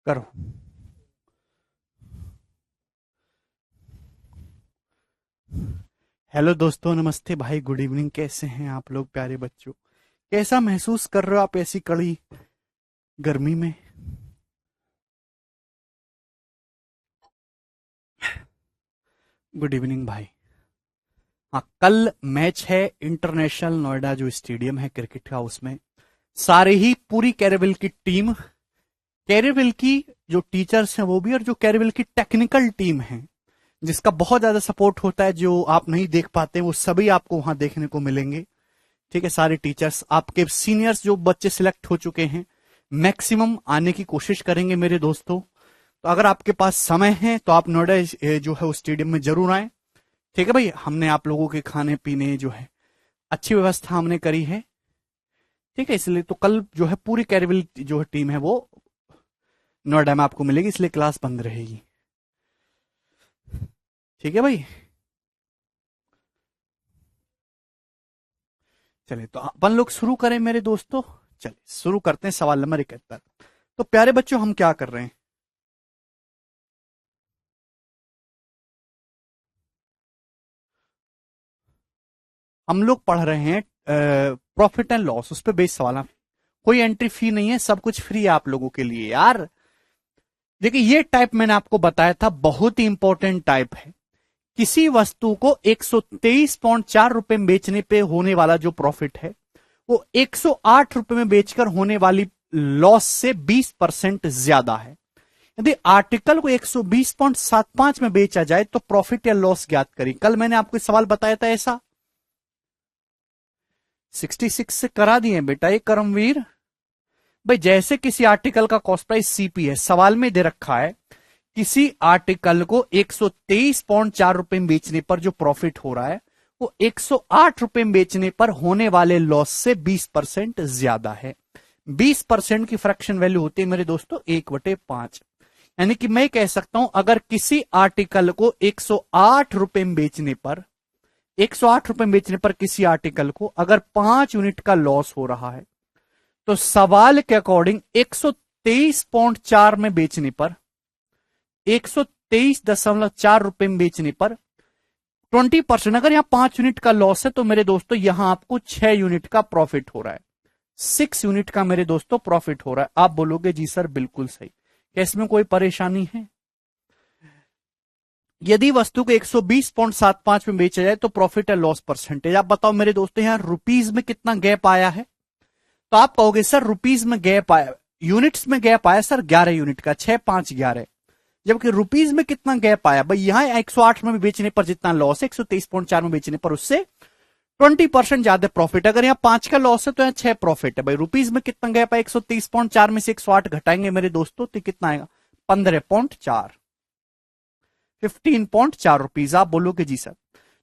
करो। हेलो दोस्तों, नमस्ते भाई, गुड इवनिंग। कैसे हैं आप लोग प्यारे बच्चों? कैसा महसूस कर रहे हो आप ऐसी कड़ी गर्मी में? गुड इवनिंग भाई। हाँ, कल मैच है इंटरनेशनल नोएडा जो स्टेडियम है क्रिकेट का, उसमें सारे ही पूरी कैरेबिल की टीम, कैरेबिल की जो टीचर्स हैं वो भी, और जो कैरेबिल की टेक्निकल टीम है जिसका बहुत ज्यादा सपोर्ट होता है, जो आप नहीं देख पाते वो सभी आपको वहां देखने को मिलेंगे। ठीक है, सारे टीचर्स, आपके सीनियर्स जो बच्चे सिलेक्ट हो चुके हैं, मैक्सिमम आने की कोशिश करेंगे मेरे दोस्तों। तो अगर आपके पास समय है तो आप नोएडा जो है उस स्टेडियम में जरूर आए। ठीक है भाई, हमने आप लोगों के खाने पीने जो है अच्छी व्यवस्था हमने करी है। ठीक है, इसलिए तो कल जो है पूरी कैरेबिल जो है टीम है वो नोएडा में आपको मिलेगी, इसलिए क्लास बंद रहेगी। ठीक है भाई। चलिए तो अपन लोग शुरू करें मेरे दोस्तों। चलिए शुरू करते हैं सवाल नंबर 71। तो प्यारे बच्चों, हम क्या कर रहे हैं? हम लोग पढ़ रहे हैं प्रॉफिट एंड लॉस, उस पर बेस्ड सवाल है। कोई एंट्री फी नहीं है, सब कुछ फ्री है आप लोगों के लिए यार। देखिए, ये टाइप मैंने आपको बताया था, बहुत ही इंपॉर्टेंट टाइप है। किसी वस्तु को 123.4 रुपए में बेचने पे होने वाला जो प्रॉफिट है, वो 108 रुपए में बेचकर होने वाली लॉस से 20% ज्यादा है। यदि आर्टिकल को 120.75 में बेचा जाए तो प्रॉफिट या लॉस ज्ञात करें। कल मैंने आपको सवाल बताया था ऐसा। 66 से करा दिए बेटा ये करमवीर भाई। जैसे किसी आर्टिकल का कॉस्ट प्राइस सीपी है, सवाल में दे रखा है किसी आर्टिकल को 123.4 रुपए में बेचने पर जो प्रॉफिट हो रहा है वो 108 रुपए में बेचने पर होने वाले लॉस से 20% ज्यादा है। 20% की फ्रैक्शन वैल्यू होती है मेरे दोस्तों 1/5। यानी कि मैं कह सकता हूं, अगर किसी आर्टिकल को 108 रुपए में बेचने पर, 108 रुपए में बेचने पर किसी आर्टिकल को अगर 5 यूनिट का लॉस हो रहा है, तो सवाल के अकॉर्डिंग 123.4 में बेचने पर, 123.4 रुपए में बेचने पर 20%, अगर यहां 5 यूनिट का लॉस है तो मेरे दोस्तों यहां आपको 6 यूनिट का प्रॉफिट हो रहा है। 6 यूनिट का मेरे दोस्तों प्रॉफिट हो रहा है। आप बोलोगे जी सर बिल्कुल सही, क्या इसमें कोई परेशानी है? यदि वस्तु को 120.75 में बेचा जाए तो प्रॉफिट है लॉस परसेंटेज। आप बताओ मेरे दोस्तों, यहां रुपीज में कितना गैप आया है? तो आप कहोगे सर रुपीज में गैप आया, यूनिट्स में गैप आया सर 11 यूनिट का, 6 5 11। जबकि रुपीज में कितना गैप आया भाई? यहां 108 में बेचने पर जितना लॉस है, 123.4 में बेचने पर उससे 20% ज्यादा प्रॉफिट। अगर यहाँ 5 का लॉस है तो यहाँ 6 प्रॉफिट है भाई। रुपीज में कितना गैप है? 123.4 में से 108 घटाएंगे मेरे दोस्तों तो कितना आएगा? 15.4, 15.4 रुपीज। आप बोलोगे जी सर,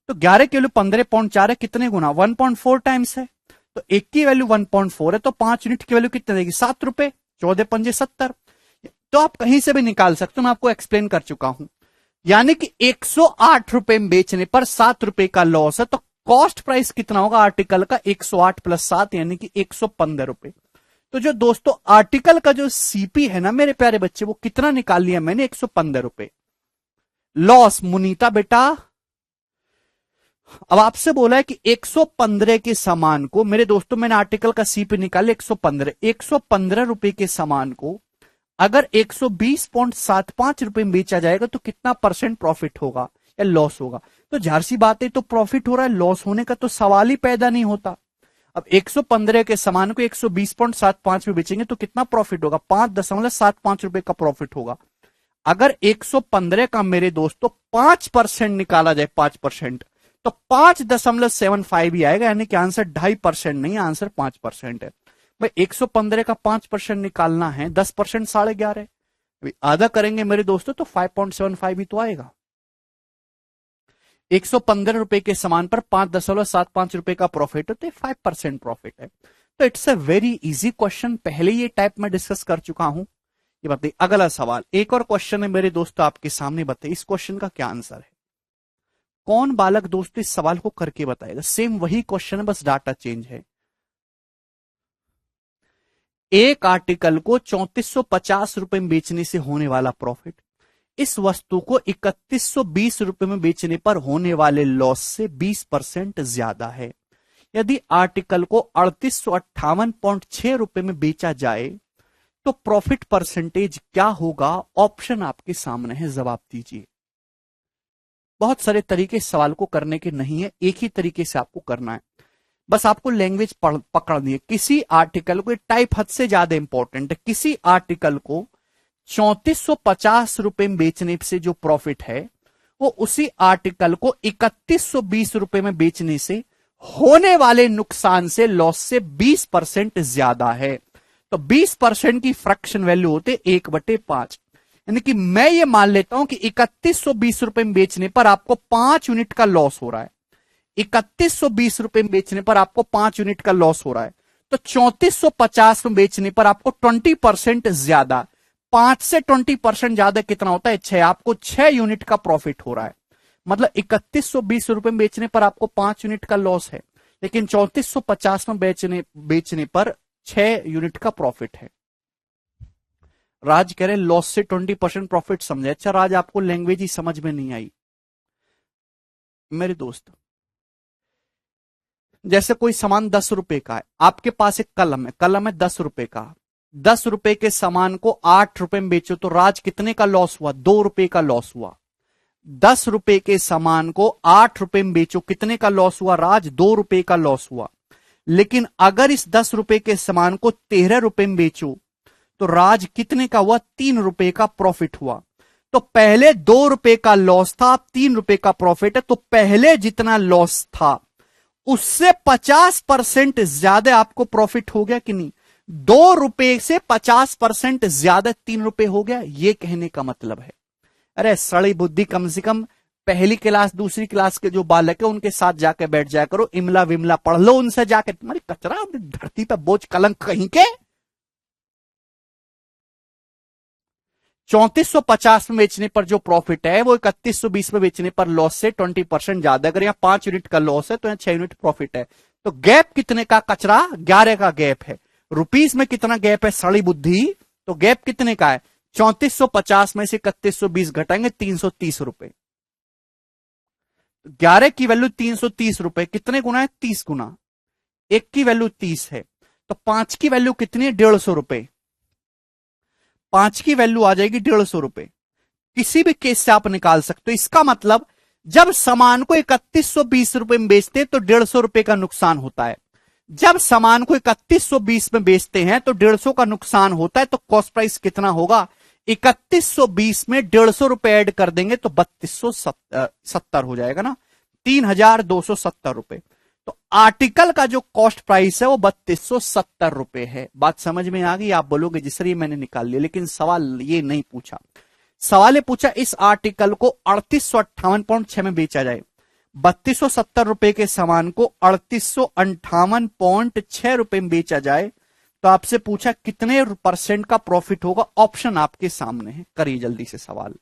तो 11 की वैल्यू 15.4 है, कितने गुना? 1.4 टाइम्स है। तो एक की वैल्यू 1.4 है, तो 5 यूनिट की वैल्यू कितने देगी? 7 रुपए। 14 पंजे 70। तो आप कहीं से भी निकाल सकते हो, मैं आपको एक्सप्लेन कर चुका हूं। यानी कि 108 रुपए में बेचने पर 7 रुपए का लॉस है, तो कॉस्ट प्राइस कितना होगा आर्टिकल का? 108 प्लस 7 यानी कि 115 रुपए। तो जो दोस्तों आर्टिकल का जो सीपी है ना मेरे प्यारे बच्चे, वो कितना निकाल लिया मैंने? 115 रुपए लॉस। मुनीता बेटा, अब आपसे बोला है कि 115 के सामान को, मेरे दोस्तों मैंने आर्टिकल का सीपी निकाले 115, 115 रुपए के सामान को अगर 120.75 रुपए में बेचा जाएगा तो कितना परसेंट प्रॉफिट होगा या लॉस होगा? तो जाहिर सी बात है, तो प्रॉफिट हो रहा है, लॉस होने का तो सवाल ही पैदा नहीं होता। अब 115 के सामान को 120.75 में बेचेंगे तो कितना प्रॉफिट होगा? 5.75 रुपए का प्रॉफिट होगा। अगर 115 का मेरे दोस्तों 5% निकाला जाए, 5%, तो 5.75 ही आएगा। यानी कि आंसर 2.5% नहीं, आंसर 5% है भाई। 115 का 5% निकालना है, 10% 11.5, आधा करेंगे मेरे दोस्तों तो 5.75 ही तो आएगा। 115 रुपए के सामान पर 5.75 रुपए का प्रॉफिट है, तो 5% प्रॉफिट है। तो it's a very easy question, पहले ये टाइप में डिस्कस कर चुका हूं। ये बताइए, अगला सवाल, एक और क्वेश्चन है मेरे दोस्तों आपके सामने, बताइए इस क्वेश्चन का क्या आंसर है? कौन बालक दोस्तों इस सवाल को करके बताएगा? सेम वही क्वेश्चन है, बस डाटा चेंज है। एक आर्टिकल को 3450 रुपए में बेचने से होने वाला प्रॉफिट इस वस्तु को 3120 रुपए में बेचने पर होने वाले लॉस से 20% ज्यादा है। यदि आर्टिकल को 3858.6 रुपए में बेचा जाए तो प्रॉफिट परसेंटेज क्या होगा? ऑप्शन आपके सामने है, जवाब दीजिए। बहुत सारे तरीके इस सवाल को करने के नहीं है, एक ही तरीके से आपको करना है, बस आपको लैंग्वेज पकड़नी है। किसी आर्टिकल को, टाइप हद से ज्यादा इंपॉर्टेंट है, किसी आर्टिकल को 3450 रुपए में बेचने से जो प्रॉफिट है वो उसी आर्टिकल को 3120 रुपए में बेचने से होने वाले नुकसान से, लॉस से 20% ज्यादा है। तो 20% की फ्रैक्शन वैल्यू होते 1/5, यानी कि मैं ये मान लेता हूं कि 3120 रुपए में बेचने पर आपको 5 यूनिट का लॉस हो रहा है। 3120 रुपए में बेचने पर आपको 5 यूनिट का लॉस हो रहा है, तो 3450 में बेचने पर आपको 20% ज्यादा, 5 से 20% ज्यादा कितना होता है? 6। आपको 6 यूनिट का प्रॉफिट हो रहा है। मतलब 3120 रुपए में बेचने पर आपको 5 यूनिट का लॉस है, लेकिन 3450 में बेचने पर 6 यूनिट का प्रॉफिट है। राज कह रहे लॉस से 20% प्रॉफिट समझे। अच्छा राज, आपको लैंग्वेज ही समझ में नहीं आई। मेरे दोस्त, जैसे कोई सामान 10 रुपए का है, आपके पास एक कलम है, कलम है 10 रुपए का, 10 रुपए के सामान को 8 रुपए में बेचो तो राज कितने का लॉस हुआ? 2 रुपए का लॉस हुआ। 10 रुपए के सामान को 8 रुपए में बेचो, कितने का लॉस हुआ राज? 2 रुपए का लॉस हुआ। लेकिन अगर इस 10 रुपए के सामान को 13 रुपए में बेचो तो राज कितने का हुआ? 3 रुपए का प्रॉफिट हुआ। तो पहले 2 रुपए का लॉस था, अब 3 रुपए का प्रॉफिट है, तो पहले जितना लॉस था उससे 50% ज्यादा आपको प्रॉफिट हो गया कि नहीं? 2 रुपए से 50% ज्यादा 3 रुपए हो गया, ये कहने का मतलब है। अरे सड़ी बुद्धि, कम से कम पहली क्लास दूसरी क्लास के जो बालक है उनके साथ जाके बैठ जाया करो, इमला विमला पढ़ लो उनसे जाके। तुम्हारी कचरा धरती पर बोझ कलंक कहीं के। 3450 में बेचने पर जो प्रॉफिट है वो 3120 में बेचने पर लॉस से 20% ज्यादा। अगर यहाँ 5 यूनिट का लॉस है तो यहाँ 6 यूनिट प्रॉफिट है। तो गैप कितने का? कचरा 11 का गैप है। रुपीस में कितना गैप है? सड़ी बुद्धि। तो गैप कितने का है? 3450 में से 3120 घटाएंगे 330 रुपए। 11 की वैल्यू 330 रुपए, कितने गुना है? 30 गुना। 1 की वैल्यू 30 है, तो 5 की वैल्यू कितनी है? 150 रुपए। 5 की वैल्यू आ जाएगी 150 रुपए। किसी भी केस से आप निकाल सकते हो। इसका मतलब जब सामान को 3120 रुपए में बेचते हैं तो 150 रुपए का नुकसान होता है। जब सामान को 3120 में बेचते हैं तो 150 का नुकसान होता है, तो कॉस्ट प्राइस कितना होगा? 3120 में 150 रुपए ऐड कर देंगे तो 3270 हो जाएगा ना, 3270 रुपए। तो आर्टिकल का जो कॉस्ट प्राइस है वो 3270 रुपए है। बात समझ में आ गई? आप बोलोगे जिस तरह मैंने निकाल लिया, लेकिन सवाल ये नहीं पूछा। सवाल ये पूछा इस आर्टिकल को 3858.6 में बेचा जाए। 3270 रुपए के सामान को 3858.6 रुपए में बेचा जाए तो आपसे पूछा कितने % का प्रॉफिट होगा। ऑप्शन आपके सामने है, करिए जल्दी से सवाल।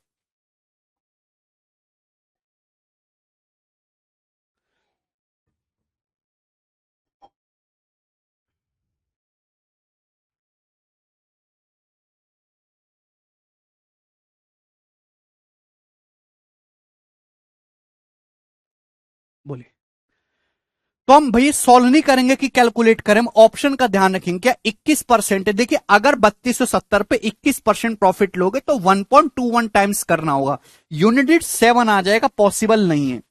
बोलिए। तो हम भाई सॉल्व नहीं करेंगे कि कैलकुलेट करें, हम ऑप्शन का ध्यान रखेंगे। क्या 21% है? देखिए अगर 3270 पे 21% प्रॉफिट लोगे तो 1.21 टाइम्स करना होगा। यूनिट 7 आ जाएगा, पॉसिबल नहीं है।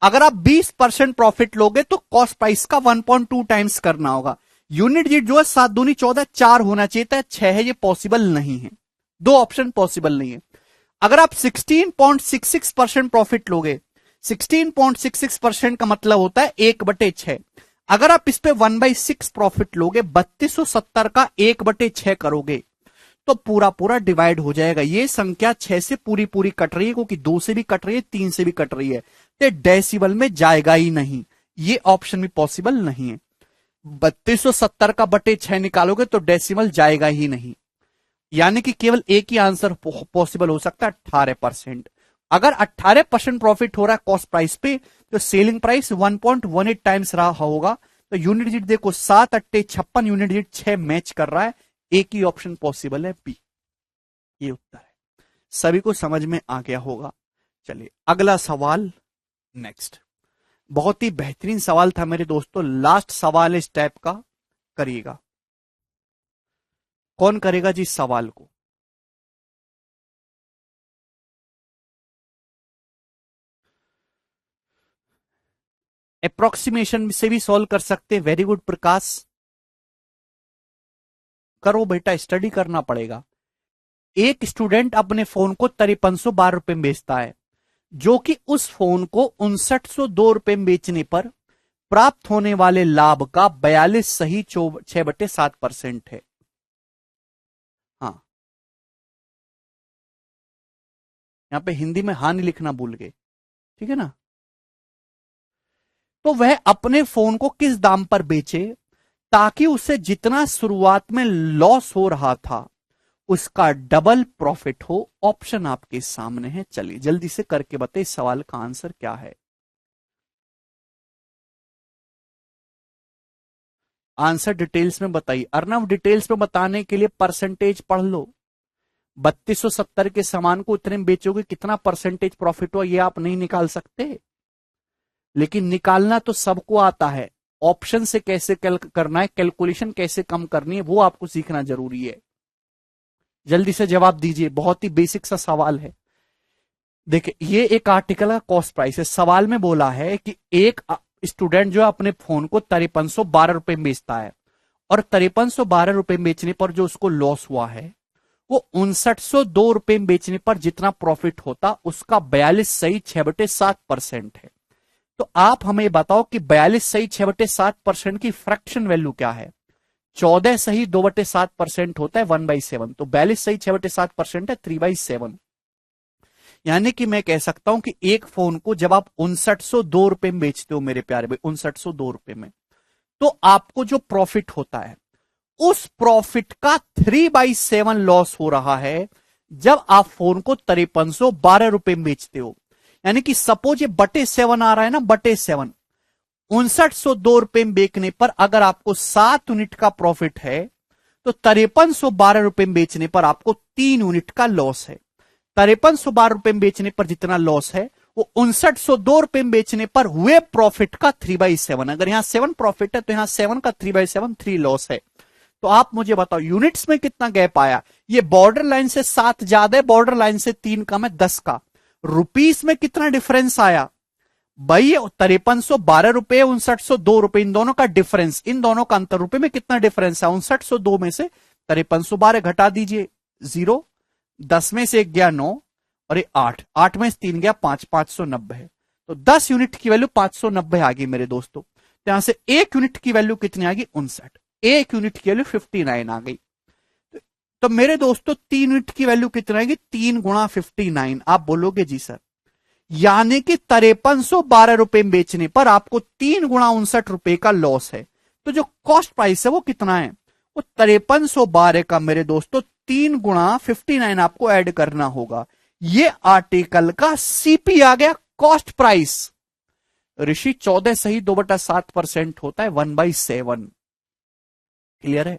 अगर आप 20% प्रॉफिट लोगे तो कॉस्ट प्राइस का 1.2 टाइम्स करना होगा। यूनिट जो है 7 दूनी 14, 4 होना चाहिए था, 6 है, ये पॉसिबल नहीं है। 2 ऑप्शन पॉसिबल नहीं है। अगर आप 16.66% प्रॉफिट लोगे, 16.66% का मतलब होता है 1/6। अगर आप इस पे 1/6 प्रॉफिट लोगे, 3270 का 1/6 करोगे तो पूरा पूरा डिवाइड हो जाएगा। ये संख्या 6 से पूरी पूरी कट रही है, क्योंकि 2 से भी कट रही है, 3 से भी कट रही है, तो डेसिबल में जाएगा ही नहीं। ये ऑप्शन भी पॉसिबल नहीं है। 3270 का बटे 6 निकालोगे तो डेसिमल जाएगा ही नहीं, यानी कि केवल एक ही आंसर पॉसिबल हो सकता है, 18%। अगर 18% प्रॉफिट हो रहा है कॉस्ट प्राइस पे तो सेलिंग प्राइस 1.18 टाइम्स रहा होगा। तो यूनिट डिजिट देखो 7 8 56 यूनिट डिजिट 6 मैच कर रहा है, एक ही ऑप्शन पॉसिबल है, बी। ये उत्तर है। सभी को समझ में आ गया होगा। चलिए अगला सवाल नेक्स्ट। बहुत ही बेहतरीन सवाल था मेरे दोस्तों। लास्ट सवाल इस टाइप का करिएगा। कौन करेगा जी इस सवाल को? अप्रोक्सीमेशन से भी सॉल्व कर सकते हैं। वेरी गुड प्रकाश, करो बेटा, स्टडी करना पड़ेगा। एक स्टूडेंट अपने फोन को 5312 में बेचता है, जो कि उस फोन को 5902 में बेचने पर प्राप्त होने वाले लाभ का 42 सही 6/7% है। हाँ, यहां पे हिंदी में हानि लिखना भूल गए, ठीक है ना। तो वह अपने फोन को किस दाम पर बेचे ताकि उसे जितना शुरुआत में लॉस हो रहा था उसका डबल प्रॉफिट हो? ऑप्शन आपके सामने है। चलिए जल्दी से करके बताइए इस सवाल का आंसर क्या है। आंसर डिटेल्स में बताइए। अर्नव डिटेल्स में बताने के लिए परसेंटेज पढ़ लो। 3270 के सामान को इतने में बेचोगे, कितना परसेंटेज प्रॉफिट हुआ ये आप नहीं निकाल सकते, लेकिन निकालना तो सबको आता है। ऑप्शन से कैसे करना है, कैलकुलेशन कैसे कम करनी है, वो आपको सीखना जरूरी है। जल्दी से जवाब दीजिए, बहुत ही बेसिक सा सवाल है। देखिए ये एक आर्टिकल का कॉस्ट प्राइस है। सवाल में बोला है कि एक स्टूडेंट जो है अपने फोन को 5312 में बेचता है, और 5312 में बेचने पर जो उसको लॉस हुआ है वो 5902 में बेचने पर जितना प्रॉफिट होता उसका 42 सही 6/7% है। तो आप हमें बताओ कि 42 सही 6/7% की फ्रैक्शन वैल्यू क्या है? 14 सही 2/7% होता है 1/7, तो 42 सही 6/7% है 3/7। यानी कि मैं कह सकता हूं कि एक फोन को जब आप 5902 में बेचते हो मेरे प्यारे भाई, 5902 में, तो आपको जो प्रॉफिट होता है उस प्रॉफिट का 3/7 लॉस हो रहा है जब आप फोन को 5312 में बेचते हो। यानी कि सपोज ये बटे 7 आ रहा है ना, बटे 7, 5902 में बेचने पर अगर आपको 7 यूनिट का प्रॉफिट है तो 5312 में बेचने पर आपको 3 यूनिट का लॉस है। 5312 में बेचने पर जितना लॉस है वो 5902 में बेचने पर हुए प्रॉफिट का 3/7। अगर यहां 7 प्रॉफिट है तो यहां 7 का 3/7 3 लॉस है। तो आप मुझे बताओ यूनिट्स में कितना गैप आया? ये बॉर्डर लाइन से 7 ज्यादा है, बॉर्डर लाइन से 3 कम है, 10 का। रुपीस में कितना डिफरेंस आया भाई? 5312 5902, इन दोनों का डिफरेंस, इन दोनों का अंतर रुपए में कितना डिफरेंस है? 5902 में से 5312 घटा दीजिए 0, 10 में से 1 गया 9 और 8, 8 में से 3 गया 5, 590 है। तो 10 यूनिट की वैल्यू 590 आ गई मेरे दोस्तों। तो यहां से 1 यूनिट की वैल्यू कितनी आ गई? 59। 1 यूनिट की वैल्यु 59 आ गई। तो मेरे दोस्तों 3 यूनिट की वैल्यू कितनी आएगी? 3 गुणा 59। आप बोलोगे जी सर, यानी कि 5312 में बेचने पर आपको 3 गुणा 59 का लॉस है। तो जो कॉस्ट प्राइस है वो कितना है? वो 5312 का मेरे दोस्तों 3 गुणा 59 आपको ऐड करना होगा। ये आर्टिकल का सीपी आ गया, कॉस्ट प्राइस। ऋषि 14 सही 2/7% होता है 1/7। क्लियर है?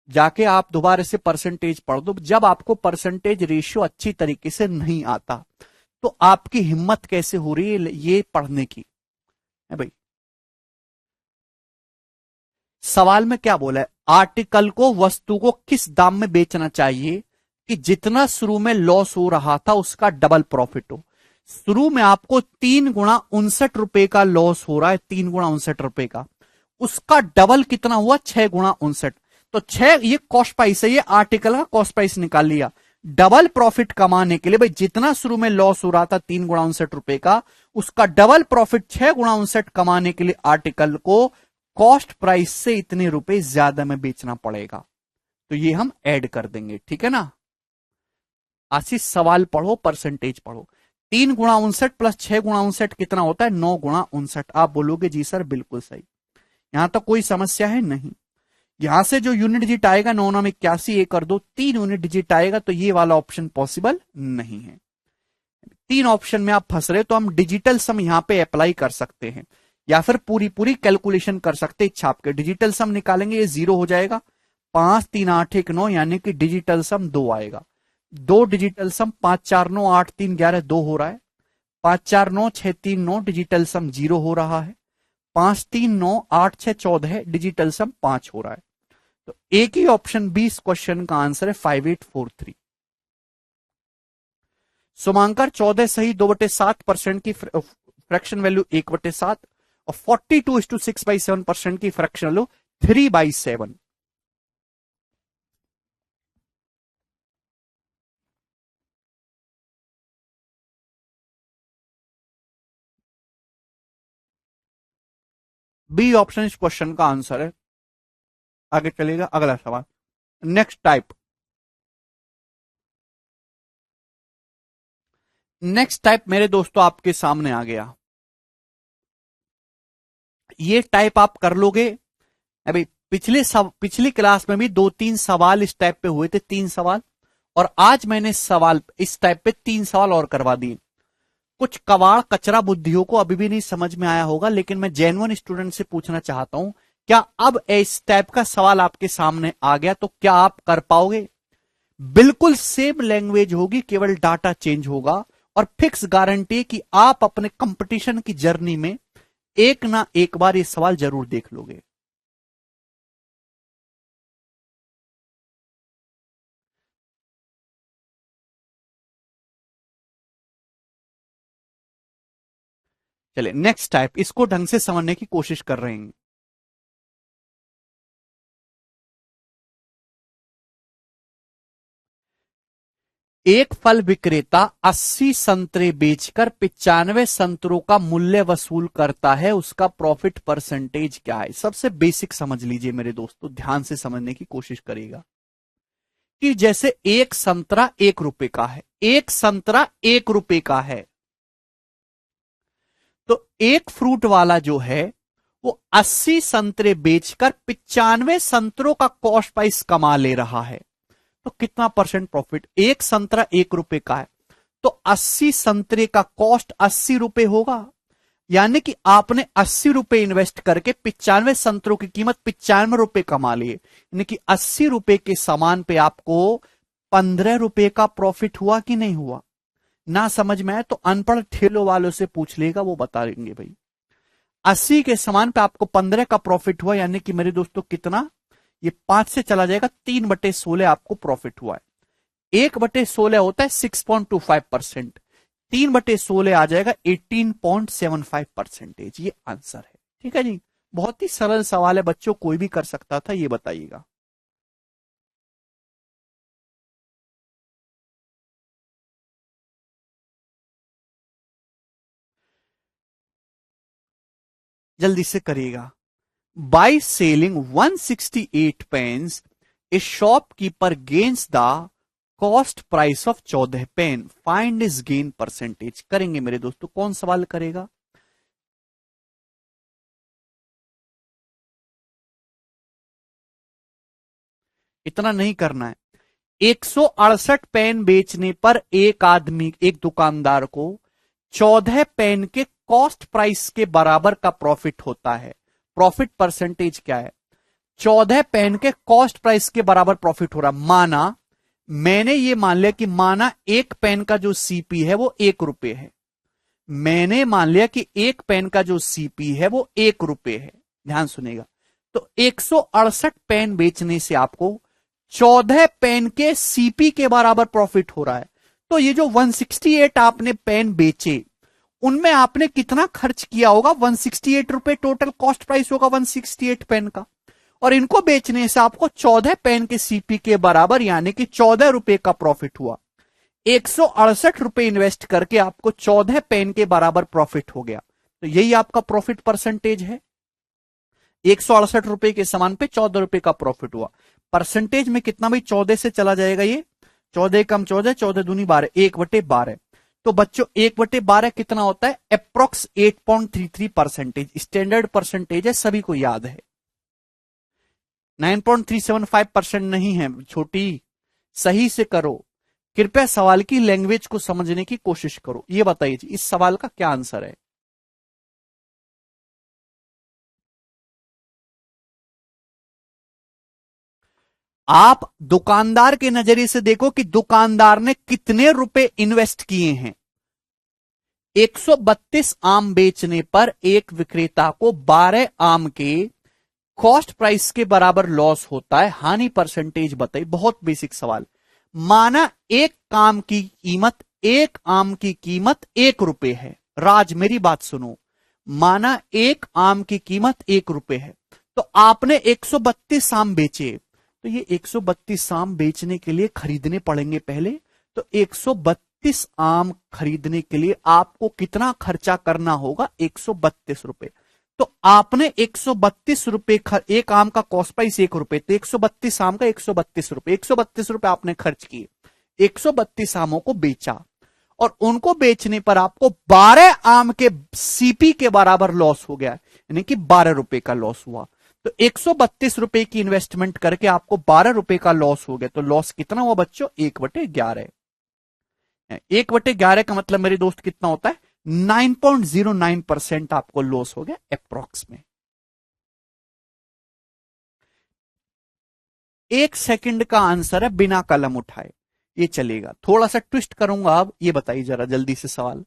जाके आप दोबारा से परसेंटेज पढ़ दो। जब आपको परसेंटेज रेशियो अच्छी तरीके से नहीं आता तो आपकी हिम्मत कैसे हो रही है ये पढ़ने की है भाई? सवाल में क्या बोला है? आर्टिकल को, वस्तु को किस दाम में बेचना चाहिए कि जितना शुरू में लॉस हो रहा था उसका डबल प्रॉफिट हो। शुरू में आपको 3 गुणा 59 का लॉस हो रहा है, 3 गुणा 59 का, उसका डबल कितना हुआ? 6 गुणा 59। तो 6, ये कॉस्ट प्राइस है, ये आर्टिकल का कॉस्ट प्राइस निकाल लिया। डबल प्रॉफिट कमाने के लिए भाई जितना शुरू में लॉस हो रहा था 3 गुणा 59 का, उसका डबल प्रॉफिट 6 गुणा 59 कमाने के लिए आर्टिकल को कॉस्ट प्राइस से इतने रुपए ज्यादा में बेचना पड़ेगा। तो ये हम ऐड कर देंगे, ठीक है ना। आशीष सवाल पढ़ो, परसेंटेज पढ़ो। 3 गुणा 59 प्लस 6 गुणा 59 कितना होता है? 9 गुणा 59। आप बोलोगे जी सर बिल्कुल सही, यहां तक कोई समस्या है नहीं। यहां से जो यूनिट डिजिट आएगा 9 9 81, ये कर दो, 3 यूनिट डिजिट आएगा, तो ये वाला ऑप्शन पॉसिबल नहीं है। 3 ऑप्शन में आप फंस रहे तो हम डिजिटल सम यहां पे अप्लाई कर सकते हैं, या फिर पूरी पूरी कैलकुलेशन कर सकते हैं। इच्छा आपके डिजिटल सम निकालेंगे, ये 0 हो जाएगा, 5 3 8 1 9 यानी कि डिजिटल सम 2 आएगा। 2 डिजिटल सम 5 4 9 8 3 11 2 हो रहा है। 5 4 9 6 3 9 डिजिटल सम 0 हो रहा है। 5 3 9 8 6 14 है, डिजिटल सम 5 हो रहा है। तो एक ही ऑप्शन बी इस क्वेश्चन का आंसर है 5843। सुमांकर 14 सही 2/7% की फ्रैक्शन वैल्यू 1/7 और 42 6/7% की फ्रैक्शन वैल्यू 3/7। बी ऑप्शन इस क्वेश्चन का आंसर है। आगे चलेगा अगला सवाल। Next type. नेक्स्ट टाइप मेरे दोस्तों आपके सामने आ गया। ये टाइप आप कर लोगे। अभी पिछली क्लास में भी 2-3 सवाल इस टाइप पे हुए थे, 3 सवाल, और आज मैंने सवाल इस टाइप पे 3 सवाल और करवा दिए। कुछ कवाड़ कचरा बुद्धियों को अभी भी नहीं समझ में आया होगा, लेकिन मैं जेन्युइन स्टूडेंट से पूछना चाहता हूं, क्या अब इस टाइप का सवाल आपके सामने आ गया तो क्या आप कर पाओगे? बिल्कुल सेम लैंग्वेज होगी, केवल डाटा चेंज होगा, और फिक्स गारंटी कि आप अपने कंपटीशन की जर्नी में एक ना एक बार ये सवाल जरूर देख लोगे। चले नेक्स्ट टाइप, इसको ढंग से समझने की कोशिश कर रहे हैं। एक फल विक्रेता 80 संतरे बेचकर 95 संतरों का मूल्य वसूल करता है, उसका प्रॉफिट परसेंटेज क्या है? सबसे बेसिक समझ लीजिए मेरे दोस्तों, ध्यान से समझने की कोशिश करिएगा कि जैसे एक संतरा 1 रुपए का है, एक संतरा 1 रुपए का है, तो एक फ्रूट वाला जो है वो 80 संतरे बेचकर 95 संतरों का कॉस्ट प्राइस कमा ले रहा है। तो कितना परसेंट प्रॉफिट? एक संतरा 1 रुपए का है तो 80 संतरे का कॉस्ट 80 रुपए होगा, यानी कि आपने 80 रुपए इन्वेस्ट करके 95 संतरों की कीमत 95 रुपए कमा लिए, यानी कि 80 रुपए के सामान पे आपको 15 रुपए का प्रॉफिट हुआ कि नहीं हुआ? ना समझ में आए तो अनपढ़ ठेलों वालों से पूछ लेगा, वो बता देंगे भाई। 80 के सामान पे आपको 15 का प्रॉफिट हुआ, यानी कि मेरे दोस्तों कितना? ये 5 से चला जाएगा, 3/16 आपको प्रॉफिट हुआ है। 1/16 होता है 6.25%, 3/16 आ जाएगा 18.75%। ये आंसर है। ठीक है जी, बहुत ही सरल सवाल है बच्चों, कोई भी कर सकता था, ये बताइएगा। जल्दी से करिएगा। By selling 168 pens a shopkeeper gains the cost price of 14 pen, find is gain percentage. करेंगे मेरे दोस्तों, कौन सवाल करेगा? इतना नहीं करना है। 168 पेन बेचने पर एक आदमी, एक दुकानदार को 14 पेन के कॉस्ट प्राइस के बराबर का प्रॉफिट होता है। प्रॉफिट परसेंटेज क्या है? 14 पेन के कॉस्ट प्राइस के बराबर प्रॉफिट हो रहा। माना, मैंने ये मान लिया कि माना एक पेन का जो सीपी है वो 1 रुपए है। मैंने मान लिया कि एक पेन का जो सीपी है वो 1 रुपए है। ध्यान सुनेगा। तो 168 पेन बेचने से आपको 14 पेन के सीपी के बराबर प्रॉफिट हो रहा है। तो ये जो 168 आपने पेन बेचे, उनमें आपने कितना खर्च किया होगा? 168 रुपए टोटल कॉस्ट प्राइस होगा 168 पेन का, और इनको बेचने से आपको 14 पेन के सीपी के बराबर यानी कि 14 रुपए का प्रॉफिट हुआ। 168 रुपए इन्वेस्ट करके आपको 14 पेन के बराबर प्रॉफिट हो गया। तो यही आपका प्रॉफिट परसेंटेज है। 168 रुपए के सामान पे 14 रुपए का प्रॉफिट हुआ। परसेंटेज में कितना भाई? 14 से चला जाएगा ये, 14 कम 14, 14 दूनी 12, 1/12। तो बच्चों 1/12 कितना होता है? अप्रोक्स 8.33%। स्टैंडर्ड परसेंटेज है, सभी को याद है। 9.375% नहीं है छोटी। सही से करो, कृपया सवाल की लैंग्वेज को समझने की कोशिश करो। ये बताइए जी, इस सवाल का क्या आंसर है? आप दुकानदार के नजरिए से देखो कि दुकानदार ने कितने रुपए इन्वेस्ट किए हैं। 132 आम बेचने पर एक विक्रेता को 12 आम के कॉस्ट प्राइस के बराबर लॉस होता है, हानि परसेंटेज बताइए। बहुत बेसिक सवाल। माना एक आम की कीमत 1 रुपए है। राज मेरी बात सुनो, माना एक आम की कीमत 1 रुपए है, तो आपने 132 आम बेचे, तो ये 132 आम बेचने के लिए खरीदने पड़ेंगे पहले। तो 132 आम खरीदने के लिए आपको कितना खर्चा करना होगा? 132 रुपए। तो आपने 132 रुपए, एक आम का कॉस्ट प्राइस 1 रुपए, तो 132 आम का 132 रुपए, 132 रुपए आपने खर्च किए, 132 आमों को बेचा, और उनको बेचने पर आपको 12 आम के सीपी के बराबर लॉस हो गया, यानी कि 12 रुपए का लॉस हुआ। तो 132 रुपए की इन्वेस्टमेंट करके आपको 12 रुपए का लॉस हो गया। तो लॉस कितना हुआ बच्चों? 1/11। 1/11 का मतलब मेरे दोस्त कितना होता है? 9.09% आपको लॉस हो गया अप्रोक्स में। 1 सेकंड का आंसर है, बिना कलम उठाए। ये चलेगा, थोड़ा सा ट्विस्ट करूंगा। अब ये बताइए जरा जल्दी से सवाल।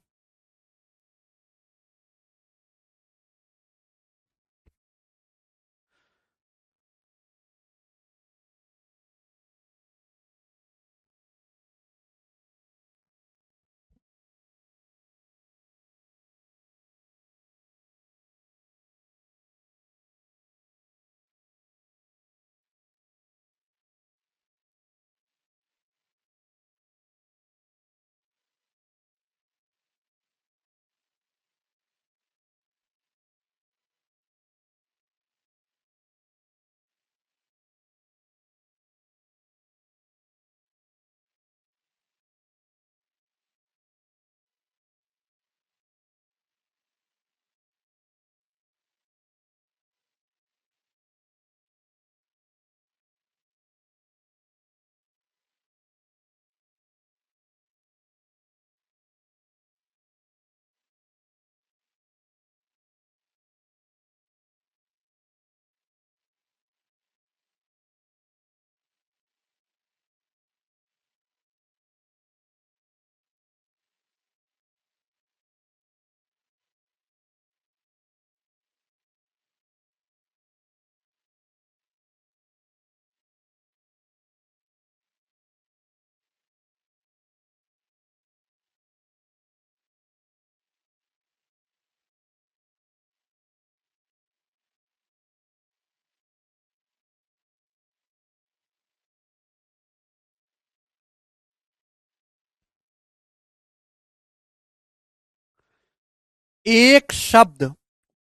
एक शब्द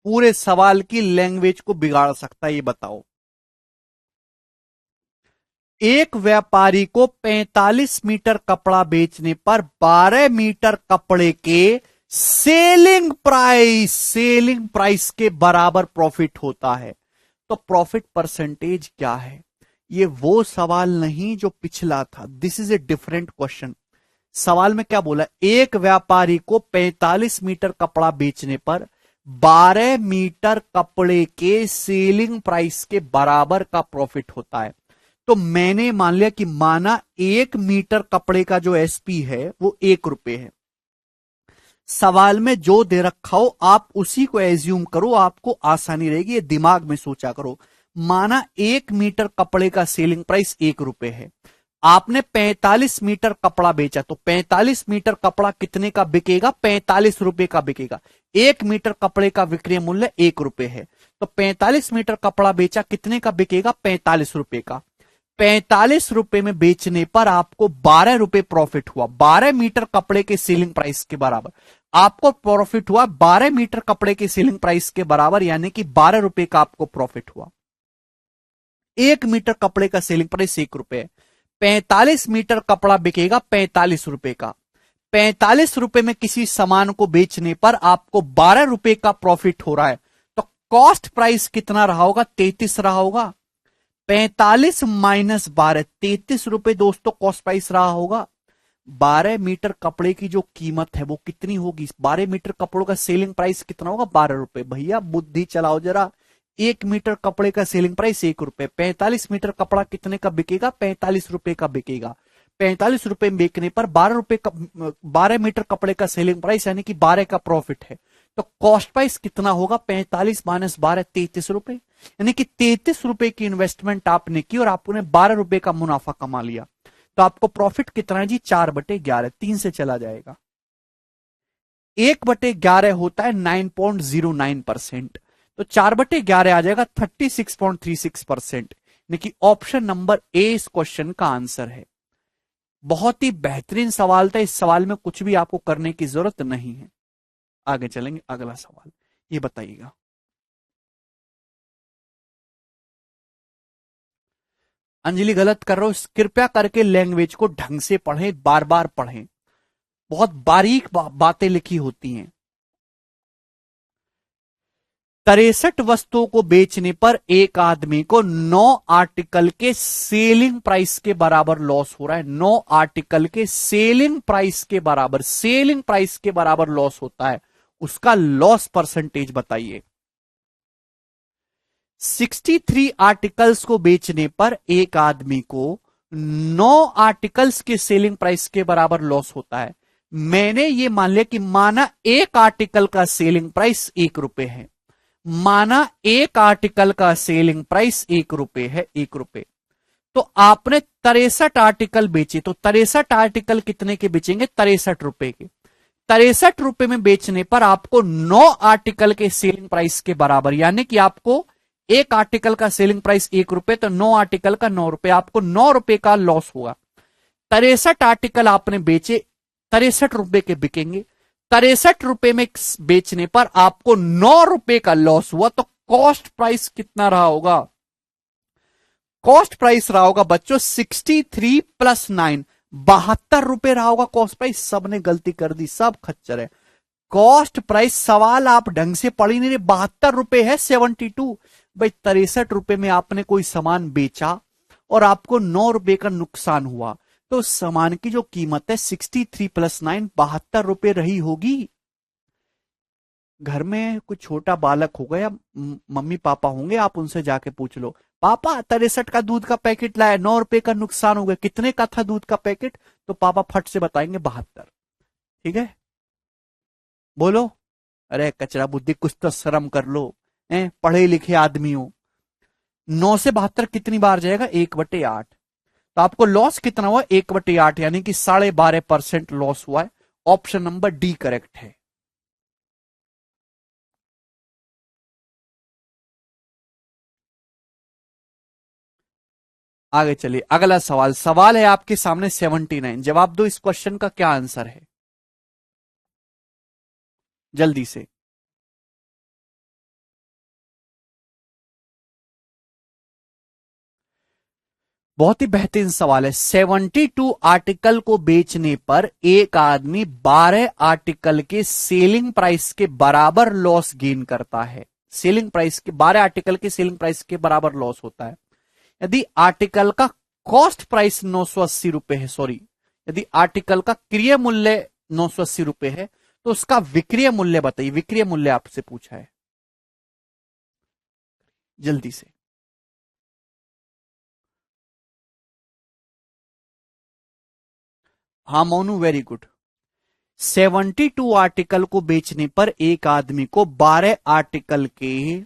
पूरे सवाल की लैंग्वेज को बिगाड़ सकता है, ये बताओ। एक व्यापारी को 45 मीटर कपड़ा बेचने पर 12 मीटर कपड़े के सेलिंग प्राइस के बराबर प्रॉफिट होता है। तो प्रॉफिट परसेंटेज क्या है? ये वो सवाल नहीं जो पिछला था। This is a different question. सवाल में क्या बोला? एक व्यापारी को 45 मीटर कपड़ा बेचने पर 12 मीटर कपड़े के सेलिंग प्राइस के बराबर का प्रॉफिट होता है। तो मैंने मान लिया कि माना 1 मीटर कपड़े का जो एसपी है वो 1 रुपए है। सवाल में जो दे रखा हो आप उसी को एज्यूम करो, आपको आसानी रहेगी। ये दिमाग में सोचा करो। माना 1 मीटर कपड़े का सेलिंग प्राइस 1 रुपए है, आपने 45 मीटर कपड़ा बेचा, तो 45 मीटर कपड़ा कितने का बिकेगा? 45 रुपए का बिकेगा। 1 मीटर कपड़े का विक्रय मूल्य 1 रुपए है, तो 45 मीटर कपड़ा बेचा, कितने का बिकेगा? 45 रुपए का। 45 रुपए में बेचने पर आपको 12 रुपए प्रॉफिट हुआ। 12 मीटर कपड़े के सेलिंग प्राइस के बराबर आपको प्रॉफिट हुआ। 12 मीटर कपड़े के सेलिंग प्राइस के बराबर, यानी कि 12 रुपए का आपको प्रॉफिट हुआ। 1 मीटर कपड़े का सेलिंग प्राइस 1 रुपए है, 45 मीटर कपड़ा बिकेगा 45 रुपए का। 45 रुपए में किसी सामान को बेचने पर आपको 12 रुपए का प्रॉफिट हो रहा है, तो कॉस्ट प्राइस कितना रहा होगा? 33 रहा होगा। 45 माइनस 12, 33 रुपए दोस्तों कॉस्ट प्राइस रहा होगा। 12 मीटर कपड़े की जो कीमत है वो कितनी होगी? 12 मीटर कपड़ों का सेलिंग प्राइस कितना होगा? 12 रुपए। भैया बुद्धि चलाओ जरा, 1 मीटर कपड़े का सेलिंग प्राइस 1 रुपए, 45 मीटर कपड़ा कितने का बिकेगा? 45 रुपए का बिकेगा। 45 रुपए में बेचने पर 12 रुपए का, 12 मीटर कपड़े का सेलिंग प्राइस यानी कि 12 का प्रॉफिट है। तो कॉस्ट प्राइस कितना होगा? 45 माइनस 12, 33 रुपए, यानी कि 33 रुपए की इन्वेस्टमेंट आपने की और आपने 12 रुपए का मुनाफा कमा लिया। तो आपको प्रॉफिट कितना है जी? 4/11, 3 से चला जाएगा। 1/11 होता है 9.09%, तो 4/11 आ जाएगा 36.36%, यानी कि ऑप्शन नंबर ए इस क्वेश्चन का आंसर है। बहुत ही बेहतरीन सवाल था, इस सवाल में कुछ भी आपको करने की जरूरत नहीं है। आगे चलेंगे, अगला सवाल ये बताइएगा। अंजलि गलत कर रहे हो, कृपया करके लैंग्वेज को ढंग से पढ़ें, बार बार पढ़ें, बहुत बारीक बातें लिखी होती हैं। 63 वस्तुओं को बेचने पर एक आदमी को 9 आर्टिकल के सेलिंग प्राइस के बराबर लॉस हो रहा है। 9 आर्टिकल के सेलिंग प्राइस के बराबर लॉस होता है। उसका लॉस परसेंटेज बताइए। 63 आर्टिकल्स को बेचने पर एक आदमी को 9 आर्टिकल्स के सेलिंग प्राइस के बराबर लॉस होता है। मैंने ये मान लिया कि माना एक आर्टिकल का सेलिंग प्राइस 1 रुपए है, माना एक आर्टिकल का सेलिंग प्राइस 1 रुपए है, 1 रुपए। तो आपने 63 आर्टिकल बेचे, तो 63 आर्टिकल कितने के बेचेंगे? 63 रुपए के। 63 रुपए में बेचने पर आपको 9 आर्टिकल के सेलिंग प्राइस के बराबर, यानी कि आपको एक आर्टिकल का सेलिंग प्राइस 1 रुपए, तो 9 आर्टिकल का 9 रुपए, आपको 9 रुपए का लॉस हुआ। 63 आर्टिकल आपने बेचे, 63 रुपए के बिकेंगे। 63 रुपए में बेचने पर आपको 9 रुपए का लॉस हुआ, तो कॉस्ट प्राइस कितना रहा होगा? कॉस्ट प्राइस रहा होगा बच्चों 63 प्लस 9, 72 रुपए रहा होगा कॉस्ट प्राइस। सबने गलती कर दी, सब खच्चर है। कॉस्ट प्राइस, सवाल आप ढंग से पढ़ी नहीं रहे, 72 रुपए है, 72। भाई 63 रुपए में आपने कोई सामान बेचा और आपको 9 रुपए का नुकसान हुआ, तो सामान की जो कीमत है 63 प्लस 9, 72 रुपए रही होगी। घर में कुछ छोटा बालक होगा या मम्मी पापा होंगे, आप उनसे जाके पूछ लो, पापा 63 का दूध का पैकेट लाया, 9 रुपए का नुकसान हो गया, कितने का था दूध का पैकेट? तो पापा फट से बताएंगे 72। ठीक है, बोलो। अरे कचरा बुद्धि, कुछ तो शर्म कर लो, पढ़े लिखे आदमी हो। 9 से 72 कितनी बार जाएगा? 1/8। तो आपको लॉस कितना हुआ? 1/8, यानी कि 12.5% लॉस हुआ है। ऑप्शन नंबर डी करेक्ट है। आगे चलिए, अगला सवाल है आपके सामने 79। जवाब दो, इस क्वेश्चन का क्या आंसर है जल्दी से। बहुत ही बेहतरीन सवाल है। 72 आर्टिकल को बेचने पर एक आदमी 12 आर्टिकल के सेलिंग प्राइस के बराबर लॉस गेन करता है। सेलिंग प्राइस के 12 आर्टिकल के सेलिंग प्राइस के बराबर लॉस होता है। यदि आर्टिकल का कॉस्ट प्राइस 980 रुपए है, सॉरी, यदि आर्टिकल का क्रय मूल्य 980 रुपए है, तो उसका विक्रय मूल्य बताइए। विक्रय मूल्य आपसे पूछा है, जल्दी से। हाँ मोनू, वेरी गुड। 72 आर्टिकल को बेचने पर एक आदमी को 12 आर्टिकल के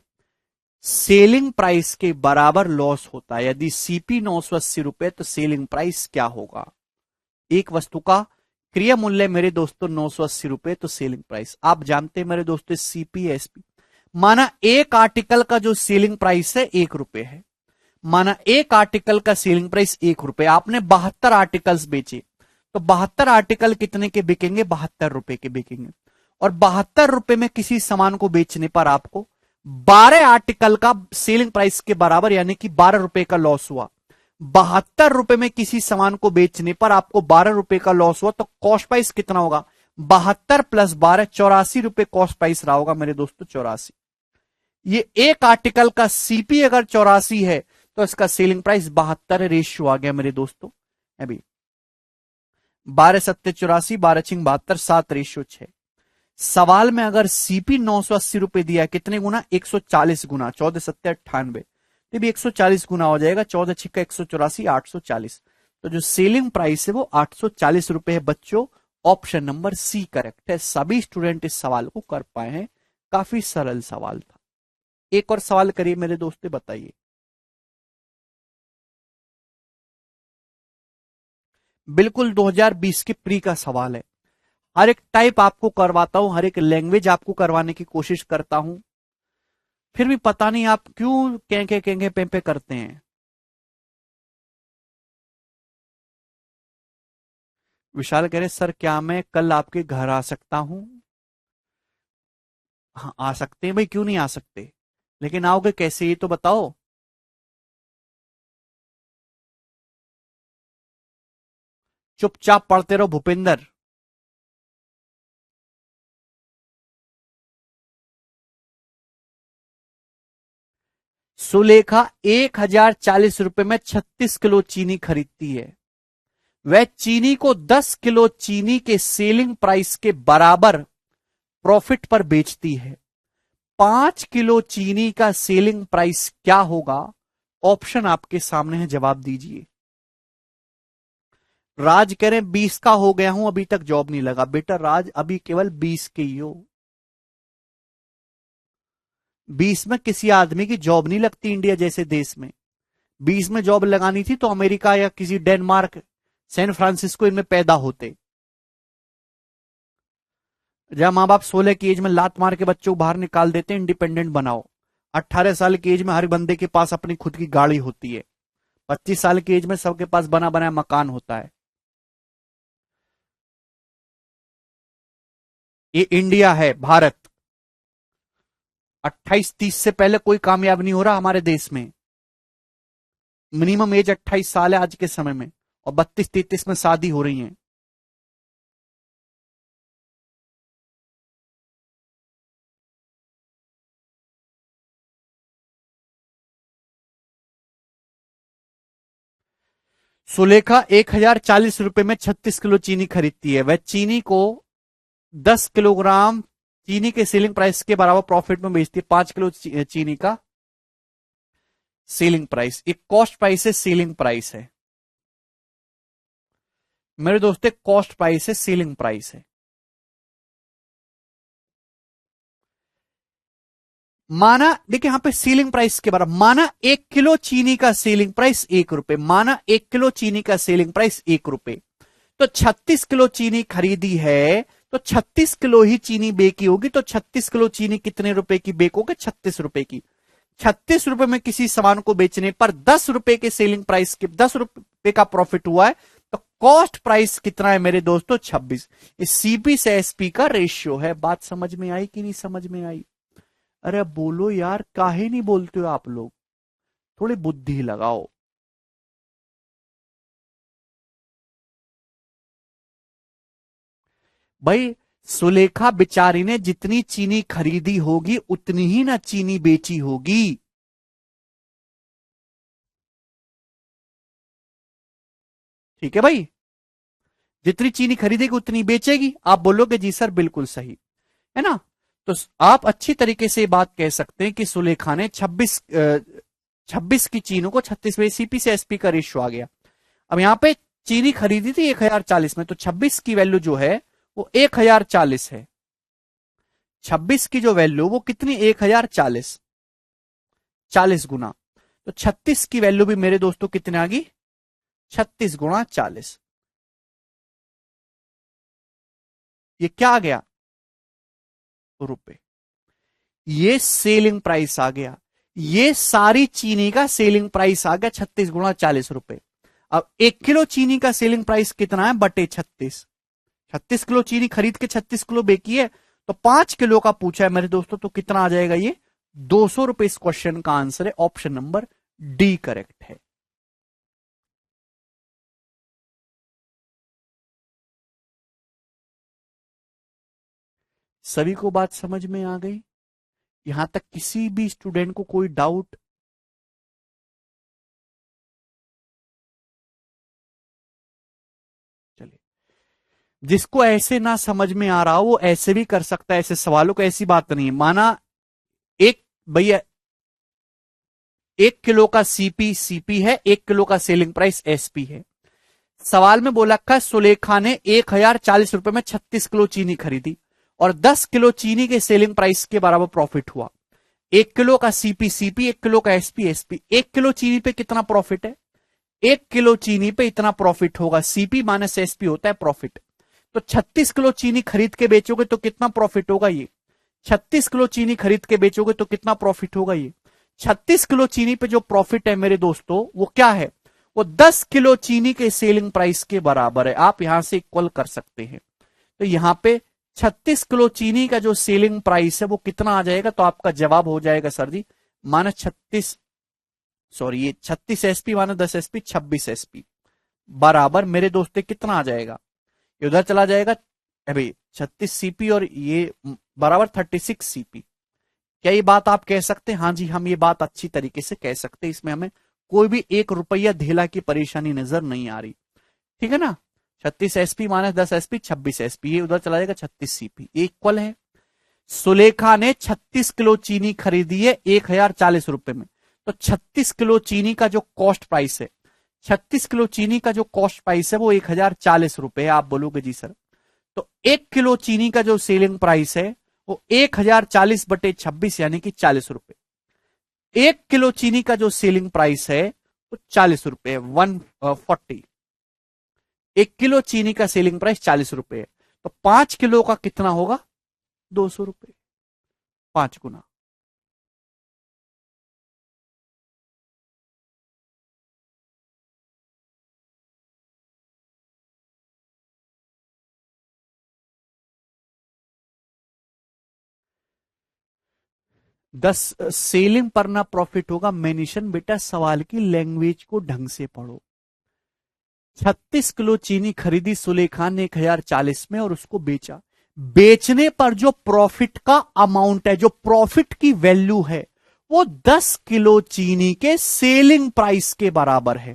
सेलिंग प्राइस के बराबर लॉस होता है। यदि सीपी 980 रुपए, तो सेलिंग प्राइस क्या होगा? एक वस्तु का क्रय मूल्य मेरे दोस्तों 980 रुपए, तो सेलिंग प्राइस आप जानते हैं मेरे दोस्तों, सीपी एसपी। माना एक आर्टिकल का जो सेलिंग प्राइस है 1 रुपए है, माना एक आर्टिकल का सेलिंग प्राइस 1 रुपए, आपने 72 आर्टिकल्स बेचे, तो 72 आर्टिकल कितने के बिकेंगे? 72 रुपए के बिकेंगे। और 72 रुपए में किसी सामान को बेचने पर आपको 12 आर्टिकल का सेलिंग प्राइस के बराबर, यानी कि 12 रुपए का लॉस हुआ। 72 रुपए में किसी सामान को बेचने पर आपको 12 रुपए का लॉस हुआ, तो कॉस्ट प्राइस कितना होगा? 72 प्लस 12, 84 रुपए कॉस्ट प्राइस रहा होगा मेरे दोस्तों, 84। ये एक आर्टिकल का सीपी अगर 84 है, तो इसका सेलिंग प्राइस 72 रेशियो आ गया मेरे दोस्तों। अभी 12 सत्ते 84, 12 छिंग 72, 7 रेशियो 6। सवाल में अगर सीपी 980 रुपए दिया है, कितने गुना? 140 गुना, 14 सत्ते 98, तो भी 140 गुना हो जाएगा, 14 छिक्का 184, 840। तो जो सेलिंग प्राइस है वो 840 रुपए है बच्चों। ऑप्शन नंबर सी करेक्ट है। सभी स्टूडेंट इस सवाल को कर पाए हैं, काफी सरल सवाल था। एक और सवाल करिए मेरे दोस्तों, बताइए। बिल्कुल 2020 के प्री का सवाल है। हर एक टाइप आपको करवाता हूं, हर एक लैंग्वेज आपको करवाने की कोशिश करता हूं, फिर भी पता नहीं आप क्यों केंगे पे करते हैं। विशाल कह रहे सर क्या मैं कल आपके घर आ सकता हूं? हाँ आ सकते हैं भाई, क्यों नहीं आ सकते, लेकिन आओगे कैसे ये तो बताओ। चुपचाप पढ़ते रहो भूपेंद्र। सुलेखा 1040 रुपए में 36 किलो चीनी खरीदती है। वह चीनी को 10 किलो चीनी के सेलिंग प्राइस के बराबर प्रॉफिट पर बेचती है। 5 किलो चीनी का सेलिंग प्राइस क्या होगा? ऑप्शन आपके सामने है, जवाब दीजिए। राज कह रहे 20 का हो गया हूं, अभी तक जॉब नहीं लगा। बेटा राज अभी केवल 20 के ही हो। 20 में किसी आदमी की जॉब नहीं लगती इंडिया जैसे देश में। 20 में जॉब लगानी थी तो अमेरिका या किसी डेनमार्क, सैन फ्रांसिस्को इनमें पैदा होते। जब माँ बाप 16 की एज में लात मार के बच्चों को बाहर निकाल देते, इंडिपेंडेंट बनाओ। 18 साल की एज में हर बंदे के पास अपनी खुद की गाड़ी होती है। 25 साल की एज में सबके पास बना बनाया मकान होता है। ये इंडिया है, भारत। 28-30 से पहले कोई कामयाब नहीं हो रहा हमारे देश में। मिनिमम एज 28 साल है आज के समय में, और 32-33 में शादी हो रही है। सुलेखा 1040 रुपए में 36 किलो चीनी खरीदती है। वह चीनी को 10 किलोग्राम चीनी के सेलिंग प्राइस के बराबर प्रॉफिट में बेचती है। 5 किलो चीनी का सेलिंग प्राइस, एक कॉस्ट प्राइस है, सेलिंग प्राइस है मेरे दोस्त, कॉस्ट प्राइस है, सेलिंग प्राइस है। माना देखिए यहां पे सीलिंग प्राइस के बराबर, माना 1 किलो चीनी का सेलिंग प्राइस 1 रुपए, माना 1 किलो चीनी का सेलिंग प्राइस 1 रुपए, तो 36 किलो चीनी खरीदी है, तो 36 किलो ही चीनी बेकी होगी, तो 36 किलो चीनी कितने रुपए की बेकोगे? 36 रुपए की। 36 रुपए में किसी सामान को बेचने पर 10 रुपए के सेलिंग प्राइस के 10 रुपए का प्रॉफिट हुआ है, तो कॉस्ट प्राइस कितना है मेरे दोस्तों? 26। इस सीपी से एसपी का रेशियो है। बात समझ में आई कि नहीं समझ में आई? अरे बोलो यार, काहे नहीं बोलते हो आप लोग? थोड़ी बुद्धि लगाओ भाई। सुलेखा बेचारी ने जितनी चीनी खरीदी होगी उतनी ही ना चीनी बेची होगी। ठीक है भाई, जितनी चीनी खरीदेगी उतनी बेचेगी। आप बोलोगे जी सर बिल्कुल सही है ना। तो आप अच्छी तरीके से बात कह सकते हैं कि सुलेखा ने 26 की चीनों को 36वें सीपी से एसपी का रेशियो आ गया। अब यहां पे चीनी खरीदी थी 1040 में, तो 26 की वैल्यू जो है वो 1040 है। 26 की जो वैल्यू वो कितनी? 1040, 40 गुना। तो 36 की वैल्यू भी मेरे दोस्तों कितने आ गई? 36 गुणा 40। ये क्या आ गया? रुपए। ये सेलिंग प्राइस आ गया। ये सारी चीनी का सेलिंग प्राइस आ गया 36 गुणा 40 रुपए। अब 1 किलो चीनी का सेलिंग प्राइस कितना है? बटे 36। 36 किलो चीनी खरीद के 36 किलो बेची है, तो 5 किलो का पूछा है मेरे दोस्तों, तो कितना आ जाएगा? ये 200 रुपए। इस क्वेश्चन का आंसर है ऑप्शन नंबर डी करेक्ट है। सभी को बात समझ में आ गई? यहां तक किसी भी स्टूडेंट को कोई डाउट? चलिए, जिसको ऐसे ना समझ में आ रहा हो वो ऐसे भी कर सकता है ऐसे सवालों को। ऐसी बात नहीं है। माना एक भैया 1 किलो का सीपी सीपी है, 1 किलो का सेलिंग प्राइस एसपी है। सवाल में बोला रखा सुलेखा ने 1040 रुपए में 36 किलो चीनी खरीदी और 10 किलो चीनी के सेलिंग प्राइस के बराबर प्रॉफिट हुआ। 1 किलो का सीपी सीपी, 1 किलो का एसपी एसपी। 1 किलो चीनी पे कितना प्रॉफिट है? 1 किलो चीनी पे इतना प्रॉफिट होगा। सीपी माइनस एसपी होता है प्रॉफिट। तो 36 किलो चीनी खरीद के बेचोगे तो कितना प्रॉफिट होगा? ये 36 किलो चीनी खरीद के बेचोगे तो कितना प्रॉफिट होगा? ये 36 किलो चीनी पे जो प्रॉफिट है मेरे दोस्तों वो क्या है? वो 10 किलो चीनी के सेलिंग प्राइस के बराबर है। आप यहां से इक्वल कर सकते हैं। तो यहां पे 36 किलो चीनी का जो सेलिंग प्राइस है वो कितना आ जाएगा? तो आपका जवाब हो जाएगा सर जी माइनस 36, सॉरी ये 36 एसपी माइनस 10 एसपी 26 एसपी बराबर मेरे दोस्तों कितना आ जाएगा? ये उधर चला जाएगा अभी 36 सीपी और ये बराबर 36 सीपी। क्या ये बात आप कह सकते हैं? हाँ जी, हम ये बात अच्छी तरीके से कह सकते हैं। इसमें हमें कोई भी 1 रुपया ढेला की परेशानी नजर नहीं आ रही। ठीक है ना? 36 एसपी माइनस 10 एसपी 26 एसपी, ये उधर चला जाएगा 36 सीपी। इक्वल है। सुलेखा ने 36 किलो चीनी खरीदी है 1040 रुपए में। तो 36 किलो चीनी का जो कॉस्ट प्राइस है, 36 किलो चीनी का जो कॉस्ट प्राइस है वो 1040 रुपए है। आप बोलोगे जी सर, तो 1 किलो चीनी का जो सेलिंग प्राइस है वो 1040 बटे 26 यानी कि 40 रुपए। 1 किलो चीनी का जो सेलिंग प्राइस है वो 40 रुपए, 140। 1 किलो चीनी का सेलिंग प्राइस 40 रुपए है। तो 5 किलो का कितना होगा? 200 रुपए, 5 गुना। दस सेलिंग पर ना प्रॉफिट होगा। मेनिशन बेटा सवाल की लैंग्वेज को ढंग से पढ़ो। 36 किलो चीनी खरीदी सुलेखा ने 1040 में और उसको बेचा। बेचने पर जो प्रॉफिट का अमाउंट है, जो प्रॉफिट की वैल्यू है, वो 10 किलो चीनी के सेलिंग प्राइस के बराबर है।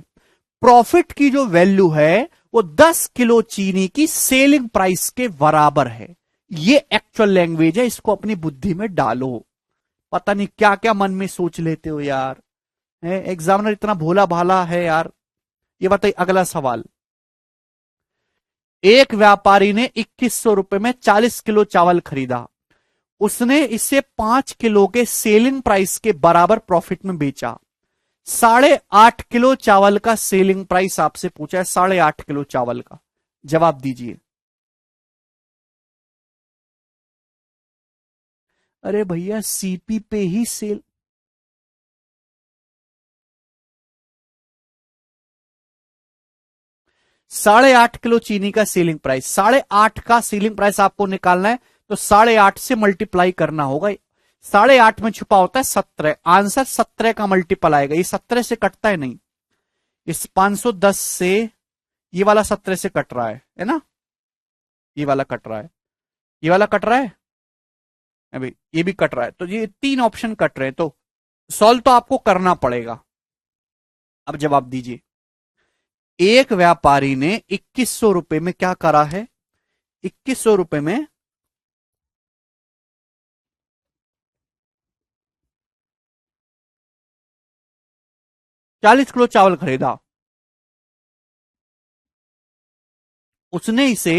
प्रॉफिट की जो वैल्यू है वो 10 किलो चीनी की सेलिंग प्राइस के बराबर है। ये एक्चुअल लैंग्वेज है। इसको अपनी बुद्धि में डालो। पता नहीं क्या क्या मन में सोच लेते हो यार। एग्जामिनर इतना भोला भाला है यार। ये बताइए अगला सवाल। एक व्यापारी ने 2100 रुपए में 40 किलो चावल खरीदा। उसने इसे 5 किलो के सेलिंग प्राइस के बराबर प्रॉफिट में बेचा। 8.5 किलो चावल का सेलिंग प्राइस आपसे पूछा है। 8.5 किलो चावल का जवाब दीजिए। अरे भैया सीपी पे ही सेल, 8.5 किलो चीनी का सीलिंग प्राइस, 8.5 का सीलिंग प्राइस आपको निकालना है तो 8.5 से मल्टीप्लाई करना होगा। 8.5 में छुपा होता है 17। आंसर 17 का मल्टीपल आएगा। ये 17 से कटता है नहीं, इस 510 से ये वाला 17 से कट रहा है ना? ये वाला कट रहा है, ये वाला कट रहा है, अभी ये भी कट रहा है। तो ये 3 ऑप्शन कट रहे हैं। तो सॉल्व तो आपको करना पड़ेगा। अब जवाब दीजिए। एक व्यापारी ने 2100 रुपए में क्या करा है? 2100 रुपए में 40 किलो चावल खरीदा। उसने इसे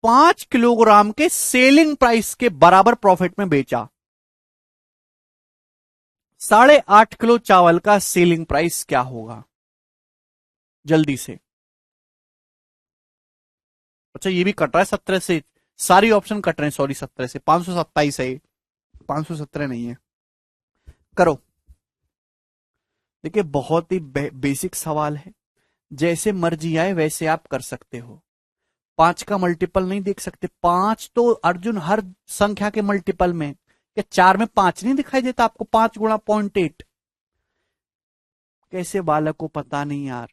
5 किलोग्राम के सेलिंग प्राइस के बराबर प्रॉफिट में बेचा। 8.5 किलो चावल का सेलिंग प्राइस क्या होगा? जल्दी से। अच्छा ये भी कट रहा है 17 से, सारी ऑप्शन कट रहे हैं। सॉरी 17 से 527 है, 517 नहीं है। करो। देखिए बहुत ही बेसिक सवाल है। जैसे मर्जी आए वैसे आप कर सकते हो। 5 का मल्टीपल नहीं देख सकते? 5 तो अर्जुन हर संख्या के मल्टीपल में। क्या 4 में 5 नहीं दिखाई देता आपको? 5 गुणा 0.8। कैसे बालक को पता नहीं यार।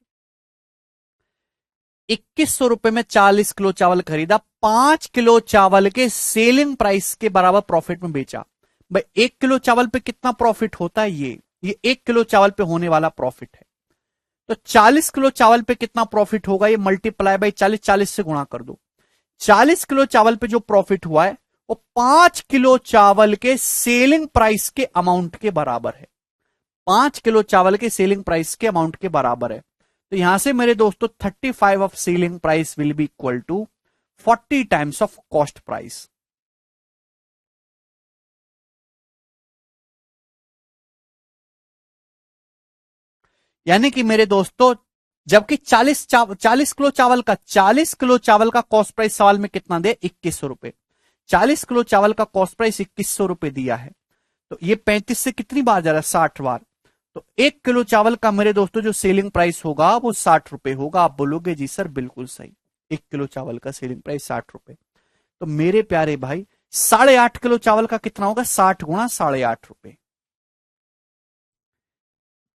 2100 रुपए में 40 किलो चावल खरीदा, 5 किलो चावल के सेलिंग प्राइस के बराबर प्रॉफिट में बेचा। भाई 1 किलो चावल पे कितना प्रॉफिट होता है? ये 1 किलो चावल पे होने वाला प्रॉफिट है। तो 40 किलो चावल पे कितना प्रॉफिट होगा? ये मल्टीप्लाई बाई 40, 40 से गुणा कर दो। 40 किलो चावल पे जो प्रॉफिट हुआ है वो 5 किलो चावल के सेलिंग प्राइस के अमाउंट के बराबर है। 5 किलो चावल के सेलिंग प्राइस के अमाउंट के बराबर है। तो यहां से मेरे दोस्तों 35 of selling price will be equal to 40 times of cost price. यानी कि मेरे दोस्तों जबकि 40 किलो चावल का 40 किलो चावल का कॉस्ट प्राइस सवाल में कितना दे 2100 रुपए। 40 किलो चावल का कॉस्ट प्राइस 2100 रुपए दिया है। तो ये 35 से कितनी बार जा रहा है 60 बार। तो 1 किलो चावल का मेरे दोस्तों जो सेलिंग प्राइस होगा वो 60 रुपए होगा। आप बोलोगे जी सर बिल्कुल सही, 1 किलो चावल का सेलिंग प्राइस 60 रुपए। तो मेरे प्यारे भाई 8.5 किलो चावल का कितना होगा 60 गुणा 8.5 रुपए।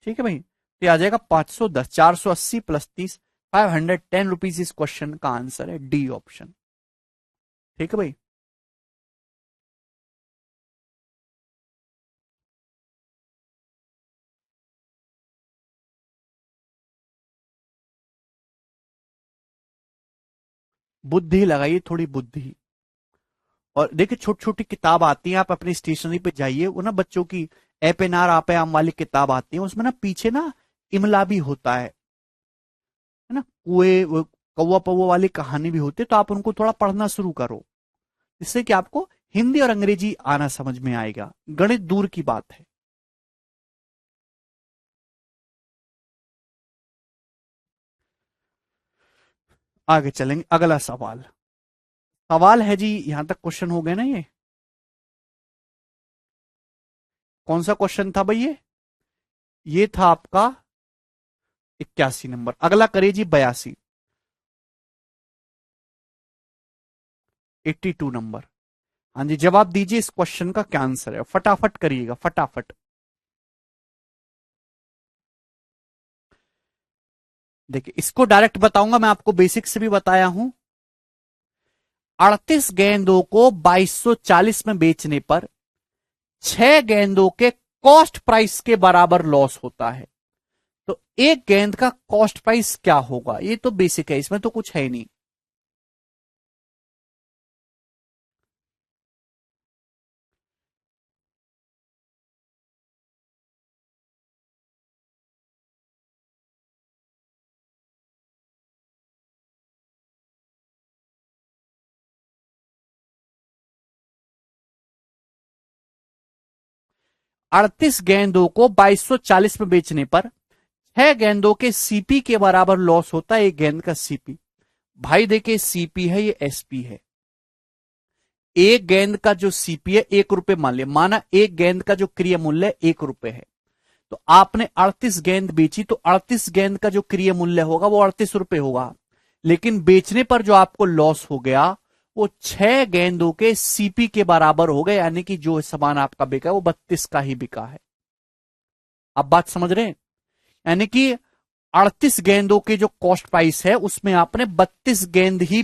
ठीक है भाई, तो आ जाएगा 510, 480 प्लस 30, 510 रुपीज इस क्वेश्चन का आंसर है डी ऑप्शन। ठीक है भाई। बुद्धि लगाइए, थोड़ी बुद्धि। और देखिए छोटी छोटी किताब आती है, आप अपनी स्टेशनरी पे जाइए, वो ना बच्चों की एपेनार आपे आम वाली किताब आती है, उसमें ना पीछे ना इमला भी होता है ना, कौवा पौवा वाली कहानी भी होती है। तो आप उनको थोड़ा पढ़ना शुरू करो, इससे कि आपको हिंदी और अंग्रेजी आना समझ में आएगा, गणित दूर की बात है। आगे चलेंगे, अगला सवाल। सवाल है जी, यहां तक क्वेश्चन हो गए ना। कौन सा क्वेश्चन था भाई ये था आपका 81 नंबर। अगला करिए जी 82, 82 नंबर। हाँ जी, जवाब दीजिए इस क्वेश्चन का क्या आंसर है, फटाफट करिएगा फटाफट। देखिए इसको डायरेक्ट बताऊंगा, मैं आपको बेसिक से भी बताया हूं। 38 गेंदों को 2240 में बेचने पर 6 गेंदों के कॉस्ट प्राइस के बराबर लॉस होता है। तो एक गेंद का कॉस्ट प्राइस क्या होगा, ये तो बेसिक है, इसमें तो कुछ है ही नहीं। अड़तीस गेंदों को 2240 में बेचने पर 6 गेंदों के सीपी के बराबर लॉस होता है एक गेंद का सीपी। भाई देखिए सीपी है ये एसपी है। एक गेंद का जो सीपी है 1 रुपए मान लिया, माना एक गेंद का जो क्रिय मूल्य 1 रुपए है। तो आपने 38 गेंद बेची, तो 38 गेंद का जो क्रिय मूल्य होगा वो 38 रुपए होगा। लेकिन बेचने पर जो आपको लॉस हो गया वो 6 गेंदों के सीपी के बराबर हो गए, यानी कि जो सामान आपका बिका है वो 32 का ही बिका है। आप बात समझ रहे हैं, यानी कि 38 गेंदों के जो कॉस्ट प्राइस है उसमें आपने 32 गेंद ही,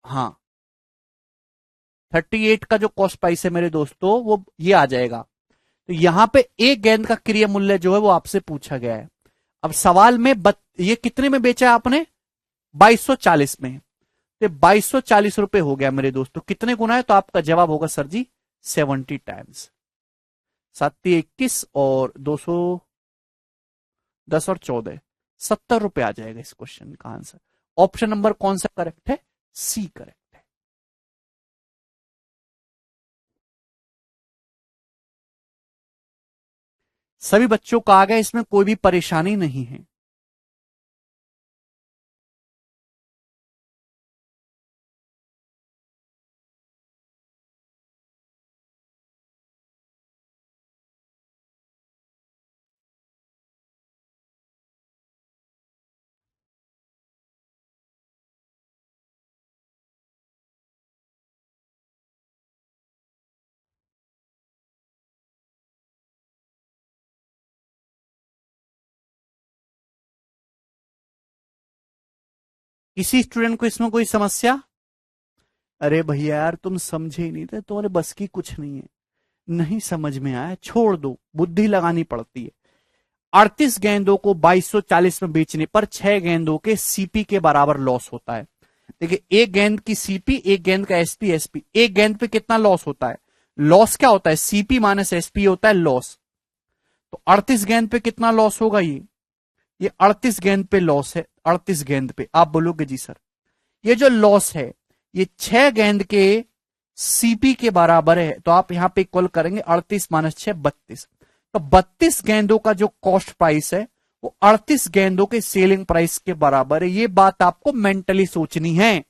हाँ 38 का जो कॉस्ट प्राइस है मेरे दोस्तों वो ये आ जाएगा। तो यहां पे एक गेंद का क्रिय मूल्य जो है वो आपसे पूछा गया है। अब सवाल में ये कितने में बेचा है आपने 2240 में। तो 2240 रुपए हो गया मेरे दोस्तों, कितने गुना है, तो आपका जवाब होगा सर जी 70 टाइम्स। 7 21 और 210 और 14, 70 रुपए आ जाएगा इस क्वेश्चन का आंसर। ऑप्शन नंबर कौन सा करेक्ट है, सी करेक्ट है। सभी बच्चों का आ गया, इसमें कोई भी परेशानी नहीं है। किसी स्टूडेंट को इसमें कोई समस्या? अरे भैया यार तुम समझे ही नहीं थे, तुम्हारे बस की कुछ नहीं है, नहीं समझ में आया छोड़ दो, बुद्धि लगानी पड़ती है। 38 गेंदों को 2240 में बेचने पर 6 गेंदों के सीपी के बराबर लॉस होता है। देखिए, एक गेंद की सीपी, एक गेंद का एसपी, एसपी, एक गेंद पे कितना लॉस होता है? लॉस क्या होता है? सीपी माइनस एसपी होता है लॉस। तो 38 गेंद पे कितना लॉस होगा? ये 38 गेंद पे लॉस है। 38 गेंद पे आप बोलोगे जी सर ये जो लॉस है ये 6 गेंद के सीपी के बराबर है, तो आप यहां पे इक्वल करेंगे 38 माइनस 6 32। तो 32 गेंदों का जो कॉस्ट प्राइस है वो 38 गेंदों के सेलिंग प्राइस के बराबर है। ये बात आपको मेंटली सोचनी है,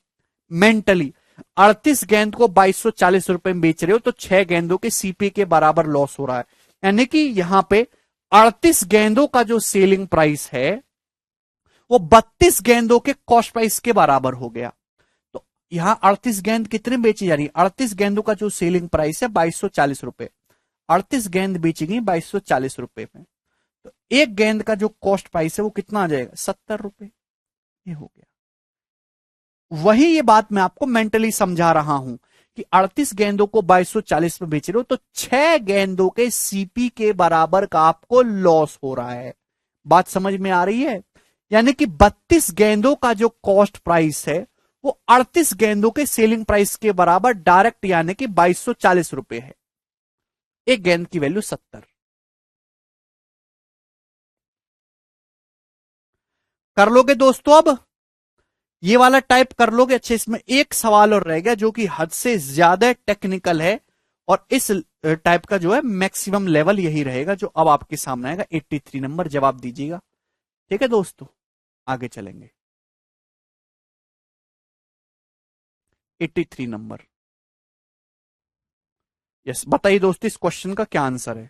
मेंटली। 38 गेंद को 2240 रुपए में बेच रहे हो तो 6 गेंदों के सीपी के बराबर लॉस हो रहा है, यानी कि यहां पे 38 गेंदों का जो सेलिंग प्राइस है वो 32 गेंदों के कॉस्ट प्राइस के बराबर हो गया। तो यहां 38 गेंद कितने बेची जा रही है? 38 गेंदों का जो सेलिंग प्राइस है 2240 रुपए, 38 गेंद बेची गई 2240 रुपए में। तो एक गेंद का जो कॉस्ट प्राइस है वो कितना आ जाएगा? 70 रुपए। ये हो गया। वही ये बात मैं आपको मेंटली समझा रहा हूं कि 38 गेंदों को 2240 में बेच रहे हो तो 6 गेंदों के सीपी के बराबर का आपको लॉस हो रहा है। बात समझ में आ रही है? यानी कि 32 गेंदों का जो कॉस्ट प्राइस है वो 38 गेंदों के सेलिंग प्राइस के बराबर डायरेक्ट, यानी कि 2240 रुपए है। एक गेंद की वैल्यू 70। कर लोगे दोस्तों? अब ये वाला टाइप कर लोगे? अच्छे, इसमें एक सवाल और रह गया जो कि हद से ज्यादा टेक्निकल है, और इस टाइप का जो है मैक्सिमम लेवल यही रहेगा जो अब आपके सामने आएगा। 83 नंबर जवाब दीजिएगा। ठीक है दोस्तों, आगे चलेंगे। 83 नंबर। यस, बताइए दोस्तों इस क्वेश्चन का क्या आंसर है?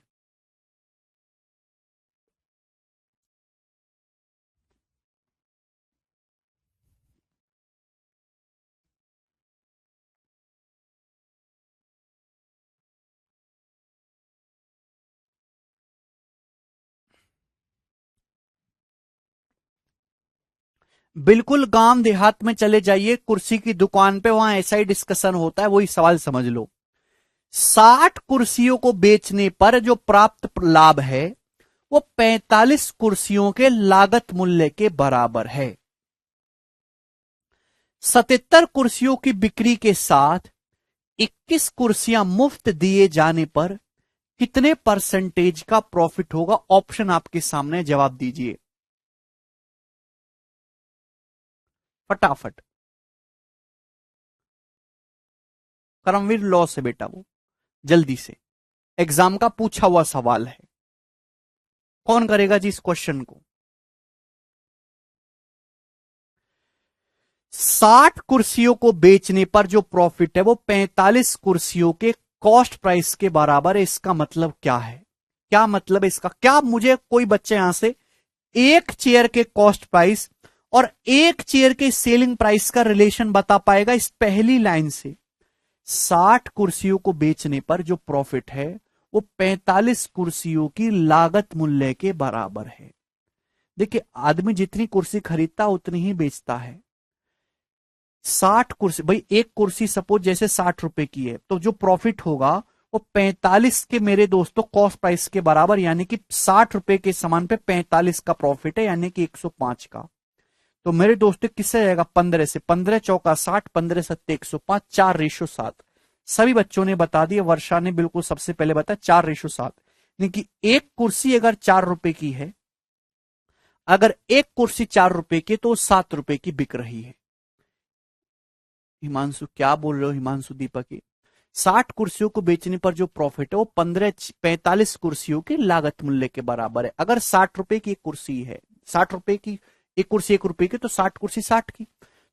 बिल्कुल गांव देहात में चले जाइए, कुर्सी की दुकान पे, वहां ऐसा ही डिस्कशन होता है। वही सवाल समझ लो। 60 कुर्सियों को बेचने पर जो प्राप्त लाभ है वो 45 कुर्सियों के लागत मूल्य के बराबर है। 77 कुर्सियों की बिक्री के साथ 21 कुर्सियां मुफ्त दिए जाने पर कितने परसेंटेज का प्रॉफिट होगा? ऑप्शन आपके सामने, जवाब दीजिए फटाफट। कर्मवीर लॉ से बेटा, वो जल्दी से, एग्जाम का पूछा हुआ सवाल है। कौन करेगा जी इस क्वेश्चन को? 60 कुर्सियों को बेचने पर जो प्रॉफिट है वो 45 कुर्सियों के कॉस्ट प्राइस के बराबर है। इसका मतलब क्या है? क्या मतलब है इसका? क्या मुझे कोई बच्चे यहां से एक चेयर के कॉस्ट प्राइस और एक चेयर के सेलिंग प्राइस का रिलेशन बता पाएगा इस पहली लाइन से? 60 कुर्सियों को बेचने पर जो प्रॉफिट है वो 45 कुर्सियों की लागत मूल्य के बराबर है। देखिए, आदमी जितनी कुर्सी खरीदता उतनी ही बेचता है। 60 कुर्सी, भाई एक कुर्सी सपोज जैसे 60 रुपए की है, तो जो प्रॉफिट होगा वो 45 के मेरे दोस्तों कॉस्ट प्राइस के बराबर, यानी कि 60 रुपए के सामान पे 45 का प्रॉफिट है, यानी कि 105 का। तो मेरे दोस्तों किससे जाएगा? 15 से। 15 चौका 60, 15 सत्ते 105, 4:7। सभी बच्चों ने बता दिया, वर्षा ने बिल्कुल सबसे पहले बताया 4:7। यानी कि एक कुर्सी अगर 4 रुपए की है, अगर एक कुर्सी 4 रुपए की तो 7 रुपए की बिक रही है। हिमांशु क्या बोल रहे हो? हिमांशु दीपक की 60 कुर्सियों को बेचने पर जो प्रॉफिट है वो 45 कुर्सियों के लागत मूल्य के बराबर है। अगर 60 रुपए की एक कुर्सी है, 60 रुपए की एक कुर्सी 1 रुपए की, तो 60 कुर्सी 60 की,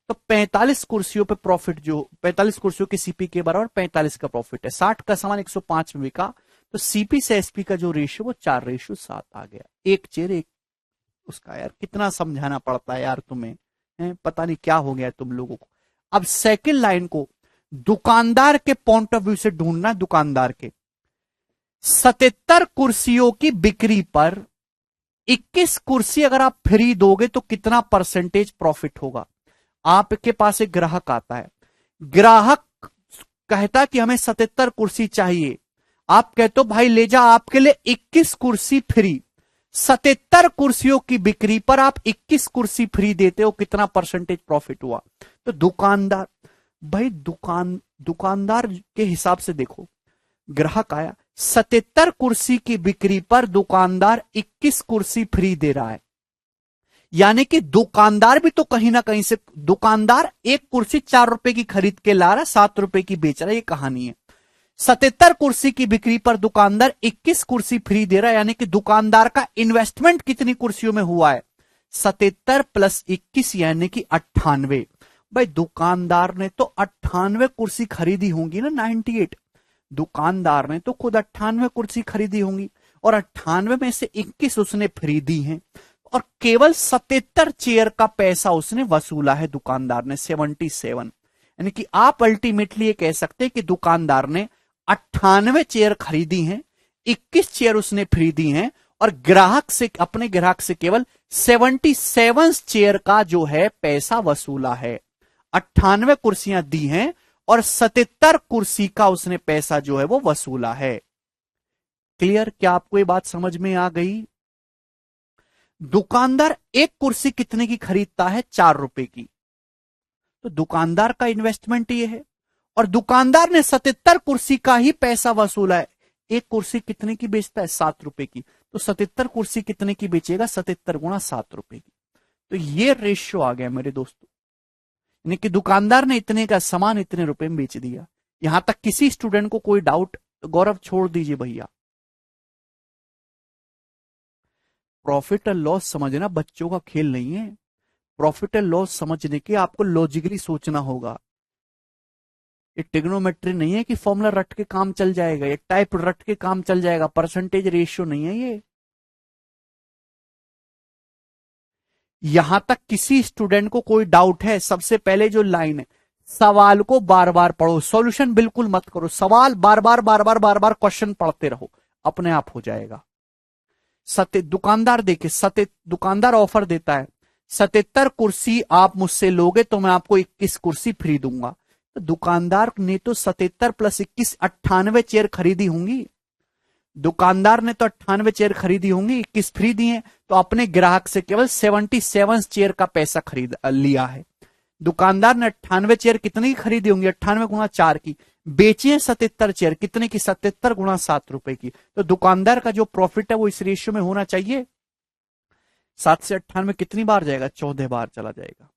तो 45 कुर्सियों पे प्रॉफिट, जो 45 कुर्सियों के सीपी के बराबर 45 का प्रॉफिट है। 60 का सामान 105 में बिका, तो सीपी से एसपी का जो रेशियो वो 4:7 आ गया। एक चेयर एक उसका। यार कितना समझाना पड़ता है यार तुम्हें, पता नहीं क्या हो गया तुम लोगों को। अब सेकंड लाइन को दुकानदार के पॉइंट ऑफ व्यू से ढूंढना है। दुकानदार के 77 कुर्सियों की बिक्री पर 21 कुर्सी अगर आप फ्री दोगे तो कितना परसेंटेज प्रॉफिट होगा? आपके पास एक ग्राहक आता है, ग्राहक कहता कि हमें 77 कुर्सी चाहिए, आप कहते हो भाई ले जा, आपके लिए 21 कुर्सी फ्री। 77 कुर्सियों की बिक्री पर आप 21 कुर्सी फ्री देते हो, कितना परसेंटेज प्रॉफिट हुआ? तो दुकानदार, भाई दुकानदार के हिसाब से देखो, ग्राहक आया, 77 कुर्सी की बिक्री पर दुकानदार 21 कुर्सी फ्री दे रहा है, यानी कि दुकानदार भी तो कहीं ना कहीं से, दुकानदार एक कुर्सी 4 रुपए की खरीद के ला रहा है, 7 रुपए की बेच रहा है, ये कहानी है। 77 कुर्सी की बिक्री पर दुकानदार 21 कुर्सी फ्री दे रहा है, यानी कि दुकानदार का इन्वेस्टमेंट कितनी कुर्सियों में हुआ है? 77 प्लस 21 यानी कि 98। भाई दुकानदार ने तो 98 कुर्सी खरीदी होंगी ना, 98। दुकानदार ने तो खुद 98 कुर्सी खरीदी होंगी और 98 में से 21 उसने फ्री दी हैं, और केवल 77 चेयर का पैसा उसने वसूला है दुकानदार ने, 77। यानी कि आप अल्टीमेटली ये कह सकते हैं कि दुकानदार ने 98 चेयर खरीदी हैं, 21 चेयर उसने फ्री दी हैं, और ग्राहक से, अपने ग्राहक से केवल 77 चेयर का जो है पैसा वसूला है। 98 कुर्सियां दी हैं और 77 कुर्सी का उसने पैसा जो है वो वसूला है। क्लियर? क्या आपको ये बात समझ में आ गई? दुकानदार एक कुर्सी कितने की खरीदता है? 4 रुपए की। तो दुकानदार का इन्वेस्टमेंट ये है, और दुकानदार ने 77 कुर्सी का ही पैसा वसूला है। एक कुर्सी कितने की बेचता है? 7 रुपए की। तो 77 कुर्सी कितने की बेचेगा? 77 गुणा 7 रुपए की। तो ये रेशियो आ गया मेरे दोस्तों, यानी कि दुकानदार ने इतने का सामान इतने रुपए में बेच दिया। यहां तक किसी स्टूडेंट को कोई डाउट? गौरव छोड़ दीजिए भैया। प्रॉफिट एंड लॉस समझना बच्चों का खेल नहीं है। प्रॉफिट एंड लॉस समझने के आपको लॉजिकली सोचना होगा। ये टिग्नोमेट्री नहीं है कि फॉर्मूला रट के काम चल जाएगा, ये टाइप रट के काम चल जाएगा, परसेंटेज रेशियो नहीं है ये। यहां तक किसी स्टूडेंट को कोई डाउट है? सबसे पहले जो लाइन है, सवाल को बार बार पढ़ो, सॉल्यूशन बिल्कुल मत करो, सवाल बार बार क्वेश्चन पढ़ते रहो, अपने आप हो जाएगा। दुकानदार देखिए, दुकानदार ऑफर देता है 77 कुर्सी आप मुझसे लोगे तो मैं आपको 21 कुर्सी फ्री दूंगा। तो दुकानदार ने तो 77 प्लस 21 98 चेयर खरीदी होंगी। दुकानदार ने तो 98 चेयर खरीदी होंगी, 21 फ्री दिए, तो अपने ग्राहक से केवल 77 चेयर का पैसा खरीद लिया है। दुकानदार ने 98 चेयर कितने की खरीदी होंगी? 98 गुणा 4 की। बेची है 77 चेयर कितने की? 77 गुणा 7 रुपए की। तो दुकानदार का जो प्रॉफिट है वो इस रेशियो में होना चाहिए। 7 से 98 कितनी बार जाएगा? 14 बार चला जाएगा।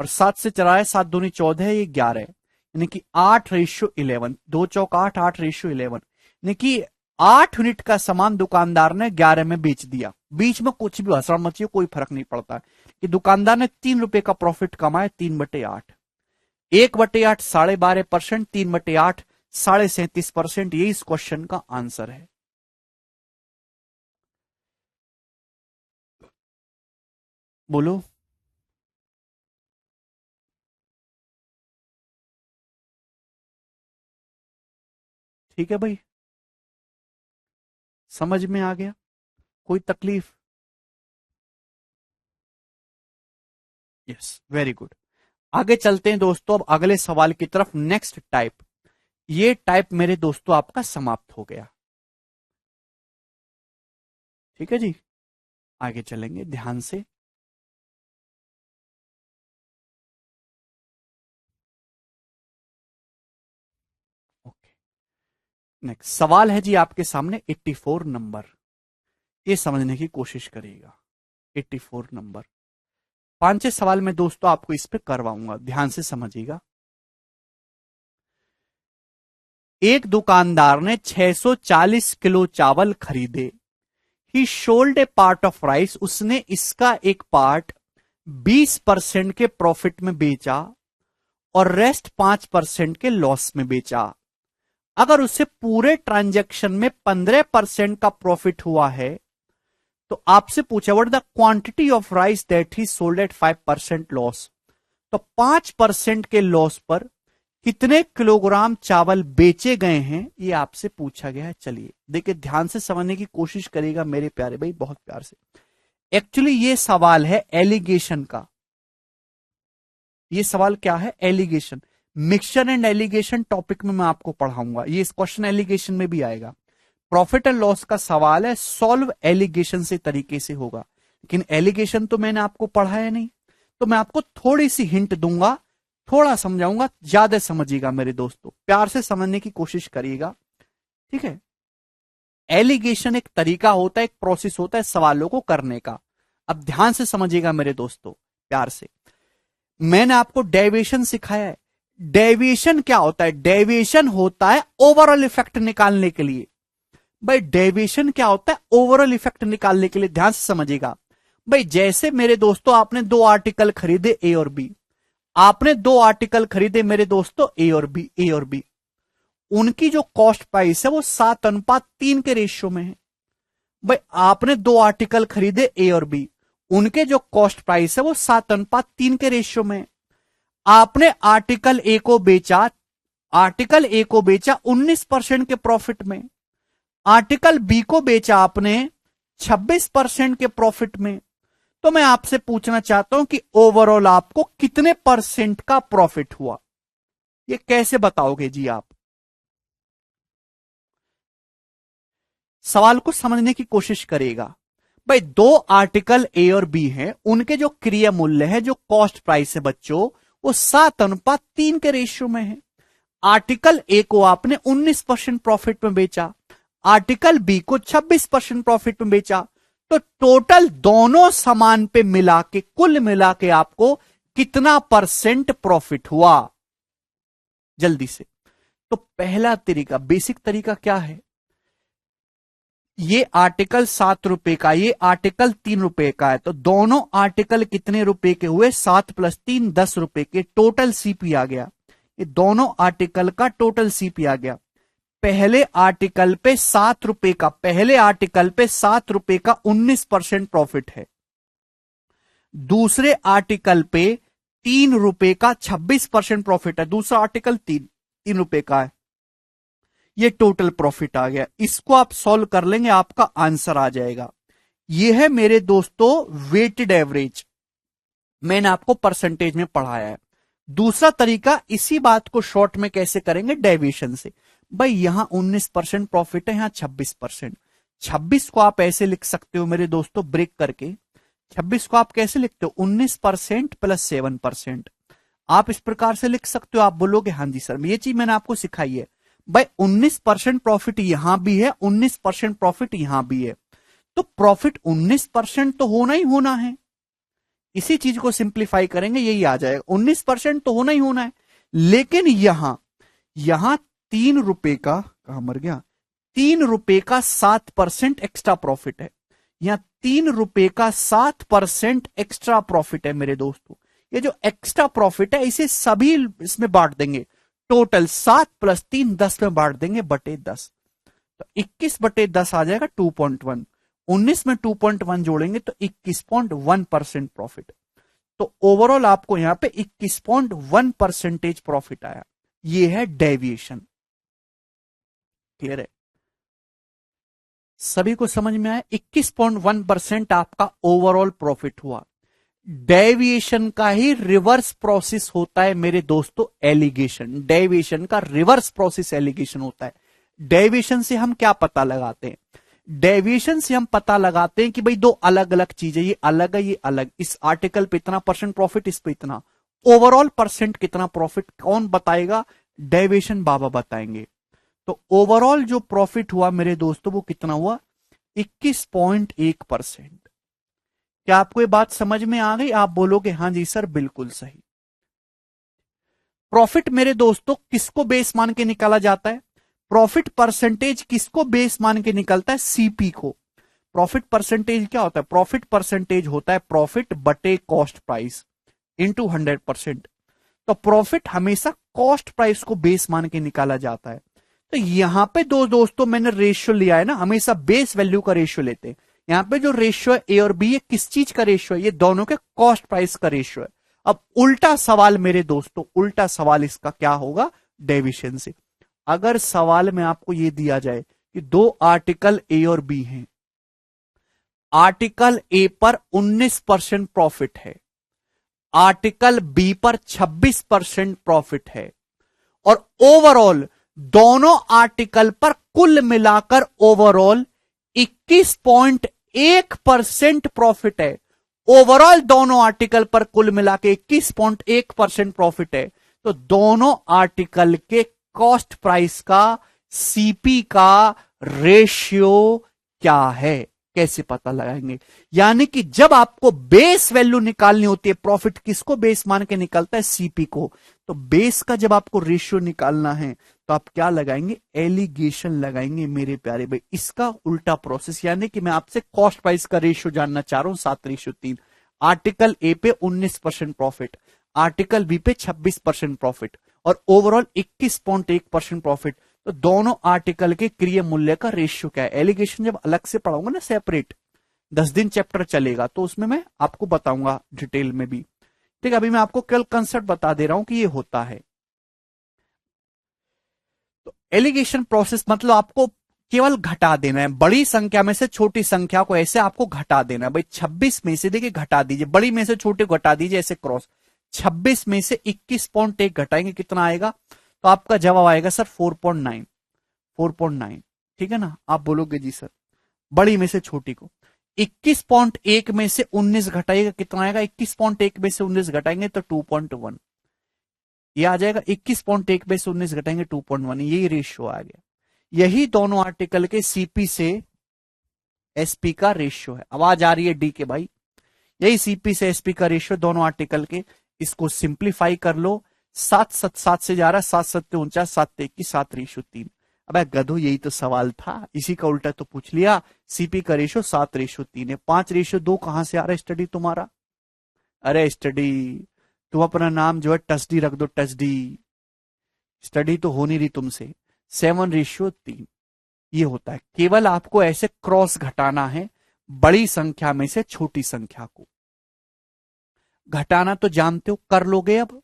और 7 से चला है, 7 दूनी 14 है, ये 11 है, यानी कि 8:11। 2 चौक 8, 8:11, यानी कि 8 यूनिट का सामान दुकानदार ने 11 में बेच दिया। बीच में कुछ भी हसड़ मचिए, कोई फर्क नहीं पड़ता कि दुकानदार ने 3 रुपए का प्रॉफिट कमाया। 3/8, 1/8 12.5%, 3/8 37.5%। ये इस क्वेश्चन का आंसर है। बोलो। ठीक है भाई, समझ में आ गया? कोई तकलीफ? Yes, very good. आगे चलते हैं दोस्तों अब अगले सवाल की तरफ। नेक्स्ट टाइप, ये टाइप मेरे दोस्तों आपका समाप्त हो गया। ठीक है जी, आगे चलेंगे ध्यान से। ओके, नेक्स्ट सवाल है जी आपके सामने 84 नंबर। ये समझने की कोशिश करिएगा। 84 नंबर, 5-6 सवाल में दोस्तों आपको इस पे करवाऊंगा, ध्यान से समझिएगा। एक दुकानदार ने 640 किलो चावल खरीदे। ही sold A part of rice, उसने इसका एक पार्ट 20% के प्रॉफिट में बेचा और रेस्ट 5% के लॉस में बेचा। अगर उसे पूरे ट्रांजैक्शन में 15% का प्रॉफिट हुआ है तो आपसे पूछा what the quantity of rice that he sold at 5% loss. तो 5% के लॉस पर कितने किलोग्राम चावल बेचे गए हैं, ये आपसे पूछा गया है। चलिए देखिए, ध्यान से समझने की कोशिश करिएगा मेरे प्यारे भाई, बहुत प्यार से। एक्चुअली ये सवाल है एलिगेशन का। ये सवाल क्या है? Alligation. Mixture and alligation topic में मैं आपको पढ़ाऊंगा, ये इस क्वेश्चन एलिगेशन में भी आएगा। प्रॉफिट एंड लॉस का सवाल है, सॉल्व एलिगेशन से तरीके से होगा, लेकिन एलिगेशन तो मैंने आपको पढ़ाया नहीं, तो मैं आपको थोड़ी सी हिंट दूंगा, थोड़ा समझाऊंगा, ज्यादा समझिएगा मेरे दोस्तों, प्यार से समझने की कोशिश करिएगा, ठीक है। एलिगेशन एक तरीका होता है, एक प्रोसेस होता है सवालों को करने का। अब ध्यान से समझिएगा मेरे दोस्तों, प्यार से। मैंने आपको डेविएशन सिखाया है। डेविएशन क्या होता है? डेविएशन होता है ओवरऑल इफेक्ट निकालने के लिए। भाई डेविएशन क्या होता है? ओवरऑल इफेक्ट निकालने के लिए। ध्यान से समझिएगा भाई। जैसे मेरे दोस्तों आपने दो आर्टिकल खरीदे ए और बी, आपने दो आर्टिकल खरीदे मेरे दोस्तों ए और बी, उनकी जो कॉस्ट प्राइस है वो 7:3 के रेशियो में है। भाई आपने दो आर्टिकल खरीदे ए और बी, उनके जो कॉस्ट प्राइस है वो 7:3 के रेशियो में है। आपने आर्टिकल ए को बेचा, आर्टिकल ए को बेचा 19% के प्रॉफिट में, आर्टिकल बी को बेचा आपने 26% के प्रॉफिट में। तो मैं आपसे पूछना चाहता हूं कि ओवरऑल आपको कितने परसेंट का प्रॉफिट हुआ? ये कैसे बताओगे जी आप? सवाल को समझने की कोशिश करेगा। भाई दो आर्टिकल ए और बी हैं, उनके जो क्रिया मूल्य है, जो कॉस्ट प्राइस है बच्चों, वो 7:3 के रेशियो में है। आर्टिकल ए को आपने 19% प्रॉफिट में बेचा, आर्टिकल बी को 26% प्रॉफिट में बेचा, तो टोटल दोनों सामान पे मिला के, कुल मिला के आपको कितना परसेंट प्रॉफिट हुआ? जल्दी से। तो पहला तरीका, बेसिक तरीका क्या है? ये आर्टिकल 7 रुपए का, ये आर्टिकल 3 रुपए का है, तो दोनों आर्टिकल कितने रुपए के हुए? 7 + 3 10 रुपए के, टोटल सीपी आ गया। ये दोनों आर्टिकल का टोटल सीपी आ गया। पहले आर्टिकल पे 7 रुपए का, पहले आर्टिकल पे 7 रुपए का 19% प्रॉफिट है, दूसरे आर्टिकल पे 3 रुपए का 26% प्रॉफिट है। दूसरा आर्टिकल 3 रुपए का है, ये टोटल प्रॉफिट आ गया। इसको आप सॉल्व कर लेंगे, आपका आंसर आ जाएगा। ये है मेरे दोस्तों वेटेड एवरेज, मैंने आपको परसेंटेज में पढ़ाया है। दूसरा तरीका, इसी बात को शॉर्ट में कैसे करेंगे? डेविएशन से। भाई यहां 19% प्रॉफिट है, यहां 26%। 26 को आप ऐसे लिख सकते हो मेरे दोस्तों, ब्रेक करके 26 को आप कैसे लिखते हो? 19% + 7%। आप इस प्रकार से लिख सकते हो। आप बोलोगे हाँ जी सर, ये चीज मैंने आपको सिखाई है। भाई 19% प्रॉफिट यहां भी है, 19% प्रॉफिट यहां भी है, तो प्रॉफिट 19% तो होना ही होना है। इसी चीज को सिंप्लीफाई करेंगे, यही आ जाएगा, 19% तो होना ही होना है। लेकिन यहां 3 रुपए का, कहां मर गया, 3 रुपए का 7% एक्स्ट्रा प्रॉफिट है। यहां 3 रुपए का 7% एक्स्ट्रा प्रॉफिट है मेरे दोस्तों। ये जो एक्स्ट्रा प्रॉफिट है, इसे सभी इसमें बांट देंगे। टोटल 7 + 3 10 में बांट देंगे, बटे 10, तो 21/10 आ जाएगा 2.1। 19 में 2.1 जोड़ेंगे तो 21.1% प्रॉफिट। तो ओवरऑल आपको यहां पे 21.1% प्रॉफिट आया। ये है डेविएशन। क्लियर है? सभी को समझ में आया? 21.1% आपका ओवरऑल प्रॉफिट हुआ। डेविएशन का ही रिवर्स प्रोसेस होता है मेरे दोस्तों एलिगेशन। डेविएशन का रिवर्स प्रोसेस एलिगेशन होता है। डेविएशन से हम क्या पता लगाते हैं? डेविएशन से हम पता लगाते हैं कि भाई दो अलग अलग चीजें, ये अलग है, ये अलग, इस आर्टिकल पे इतना % प्रॉफिट, इस पे इतना, ओवरऑल % कितना प्रॉफिट, कौन बताएगा? डेविएशन बाबा बताएंगे। तो ओवरऑल जो प्रॉफिट हुआ मेरे दोस्तों वो कितना हुआ? 21.1%। क्या आपको ये बात समझ में आ गई? आप बोलोगे हाँ जी सर बिल्कुल सही। प्रॉफिट मेरे दोस्तों किसको बेस मान के निकाला जाता है? प्रॉफिट परसेंटेज किसको बेस मान के निकलता है? सीपी को। प्रॉफिट परसेंटेज क्या होता है? प्रॉफिट परसेंटेज होता है प्रॉफिट बटे कॉस्ट प्राइस इंटू 100%। तो प्रॉफिट हमेशा कॉस्ट प्राइस को बेस मान के निकाला जाता है। तो यहां पे दो दोस्तों मैंने रेशियो लिया है ना, हमेशा बेस वैल्यू का रेशियो लेते हैं। यहां पे जो रेशियो है ए और बी, ये किस चीज का रेशियो है? ये दोनों के कॉस्ट प्राइस का रेशियो है। अब उल्टा सवाल मेरे दोस्तों, उल्टा सवाल इसका क्या होगा? डेविएशन से। अगर सवाल में आपको ये दिया जाए कि दो आर्टिकल ए और बी हैं, आर्टिकल ए पर 19% प्रॉफिट है, आर्टिकल बी पर 26% प्रॉफिट है, और ओवरऑल दोनों आर्टिकल पर कुल मिलाकर ओवरऑल 21.1% प्रॉफिट है। ओवरऑल दोनों आर्टिकल पर कुल मिलाकर 21.1% प्रॉफिट है। तो दोनों आर्टिकल के कॉस्ट प्राइस का सीपी का रेशियो क्या है, कैसे पता लगाएंगे? यानी कि जब आपको बेस वैल्यू निकालनी होती है, प्रॉफिट किसको बेस मान के निकलता है? सीपी को। तो बेस का जब आपको रेशियो निकालना है तो आप क्या लगाएंगे? एलिगेशन लगाएंगे मेरे प्यारे भाई। इसका उल्टा प्रोसेस, यानी कि मैं आपसे कॉस्ट प्राइस का रेशियो जानना चाह रहा हूं, 7:3। आर्टिकल ए पे 19% प्रॉफिट, आर्टिकल बी पे 26% प्रॉफिट और ओवरऑल 21.1% प्रॉफिट। तो दोनों आर्टिकल के क्रिय मूल्य का रेशियो क्या है? एलिगेशन जब अलग से पढ़ाऊंगा ना सेपरेट, 10 दिन चैप्टर चलेगा, तो उसमें मैं आपको बताऊंगा डिटेल में भी। ठीक है, अभी मैं आपको केवल कंसेप्ट बता दे रहा हूं कि ये होता है। तो एलिगेशन प्रोसेस मतलब आपको केवल घटा देना है, बड़ी संख्या में से छोटी संख्या को ऐसे आपको घटा देना है। भाई 26 में से देखिए घटा दीजिए, बड़ी में से छोटे घटा दीजिए, ऐसे क्रॉस। 26 में से 21.1 घटाएंगे, कितना आएगा? तो आपका जवाब आएगा सर 4.9। 4.9, ठीक है ना? आप बोलोगे जी सर बड़ी में से छोटी को 21.1 में से 19 घटाइएगा, कितना आएगा? 21.1 में से 19 घटाएंगे तो 2.1, ये आ जाएगा। 21.1 में से 19 घटाएंगे 2.1, यही रेशियो आ गया। यही दोनों आर्टिकल के सीपी से एसपी का रेशियो है। आवाज आ रही है डी के भाई? यही सीपी से एसपी का रेशियो दोनों आर्टिकल के। इसको सिंप्लीफाई कर लो, 7 से जा रहा है, 7 7 49, 7 21, 7:3। अब गधो यही तो सवाल था, इसी का उल्टा तो पूछ लिया। सीपी का रेशियो 7:3 है। 5:2 कहां से आ रहा है स्टडी तुम्हारा? अरे स्टडी, तुम अपना नाम जो है टसडी रख दो, टसडी। स्टडी तो हो नहीं रही तुमसे। 7:3 ये होता है। केवल आपको ऐसे क्रॉस घटाना है, बड़ी संख्या में से छोटी संख्या को घटाना तो जानते हो, कर लोगे अब।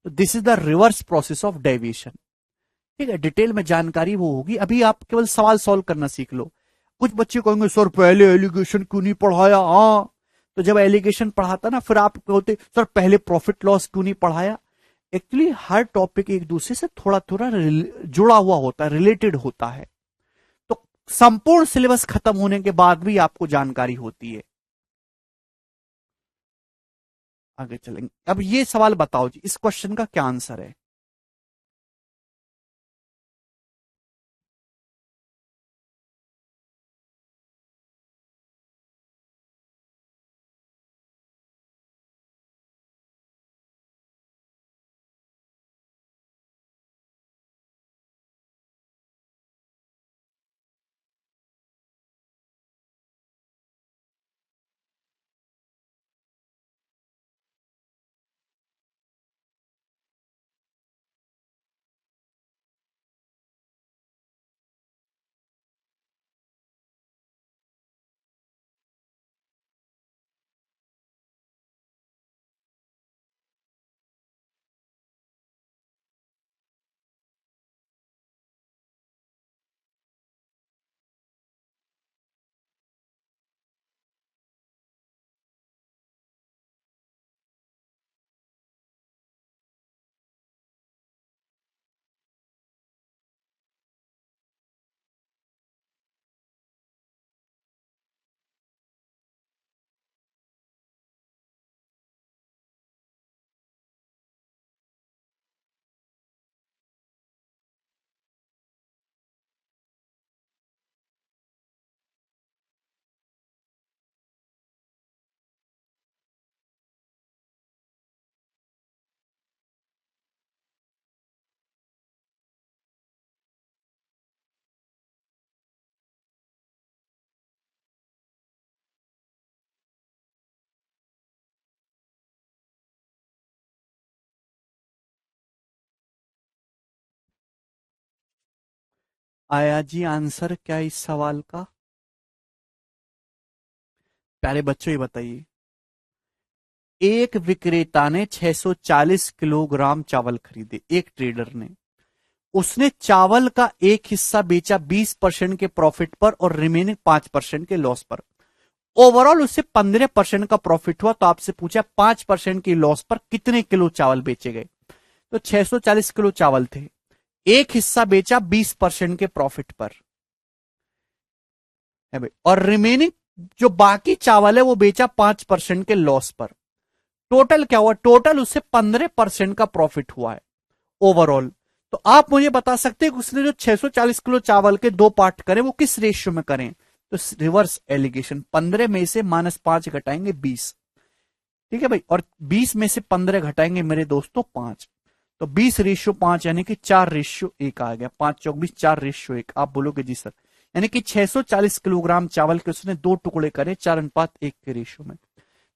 तो this is the reverse process of deviation. ठीक है, डिटेल में जानकारी वो होगी, अभी आप केवल सवाल सॉल्व करना सीख लो। कुछ बच्चे कहेंगे सर पहले एलिगेशन क्यों नहीं पढ़ाया? हाँ, तो जब एलिगेशन पढ़ाता ना फिर आप कहते सर पहले प्रॉफिट लॉस क्यों नहीं पढ़ाया? एक्चुअली हर टॉपिक एक दूसरे से थोड़ा थोड़ा जुड़ा हुआ होता है, रिलेटेड होता है। तो संपूर्ण सिलेबस खत्म होने के बाद भी आपको जानकारी होती है। आगे चलेंगे। अब ये सवाल बताओ जी, इस क्वेश्चन का क्या आंसर है? आया जी आंसर क्या इस सवाल का? प्यारे बच्चों ये बताइए, एक विक्रेता ने 640 किलोग्राम चावल खरीदे, एक ट्रेडर ने। उसने चावल का एक हिस्सा बेचा 20% के प्रॉफिट पर और रिमेनिंग 5% के लॉस पर। ओवरऑल उससे 15% का प्रॉफिट हुआ। तो आपसे पूछा 5% की लॉस पर कितने किलो चावल बेचे गए? तो 640 किलो चावल थे, एक हिस्सा बेचा 20% के प्रॉफिट पर है भाई, और रिमेनिंग जो बाकी चावल है वो बेचा 5% के लॉस पर। टोटल क्या हुआ? टोटल उससे 15% का प्रॉफिट हुआ है ओवरऑल। तो आप मुझे बता सकते हैं कि उसने जो 640 किलो चावल के दो पार्ट करें वो किस रेशियो में करें? तो रिवर्स एलिगेशन, 15 में से -5 घटाएंगे 20, ठीक है भाई, और 20 में से 15 घटाएंगे मेरे दोस्तों 5, तो 20:5 यानी कि 4:1 आ गया। 5 चौक 20, 4:1। आप बोलोगे जी सर, यानी कि 640 किलोग्राम चावल के उसने दो टुकड़े करे 4:1 के रेशियो में।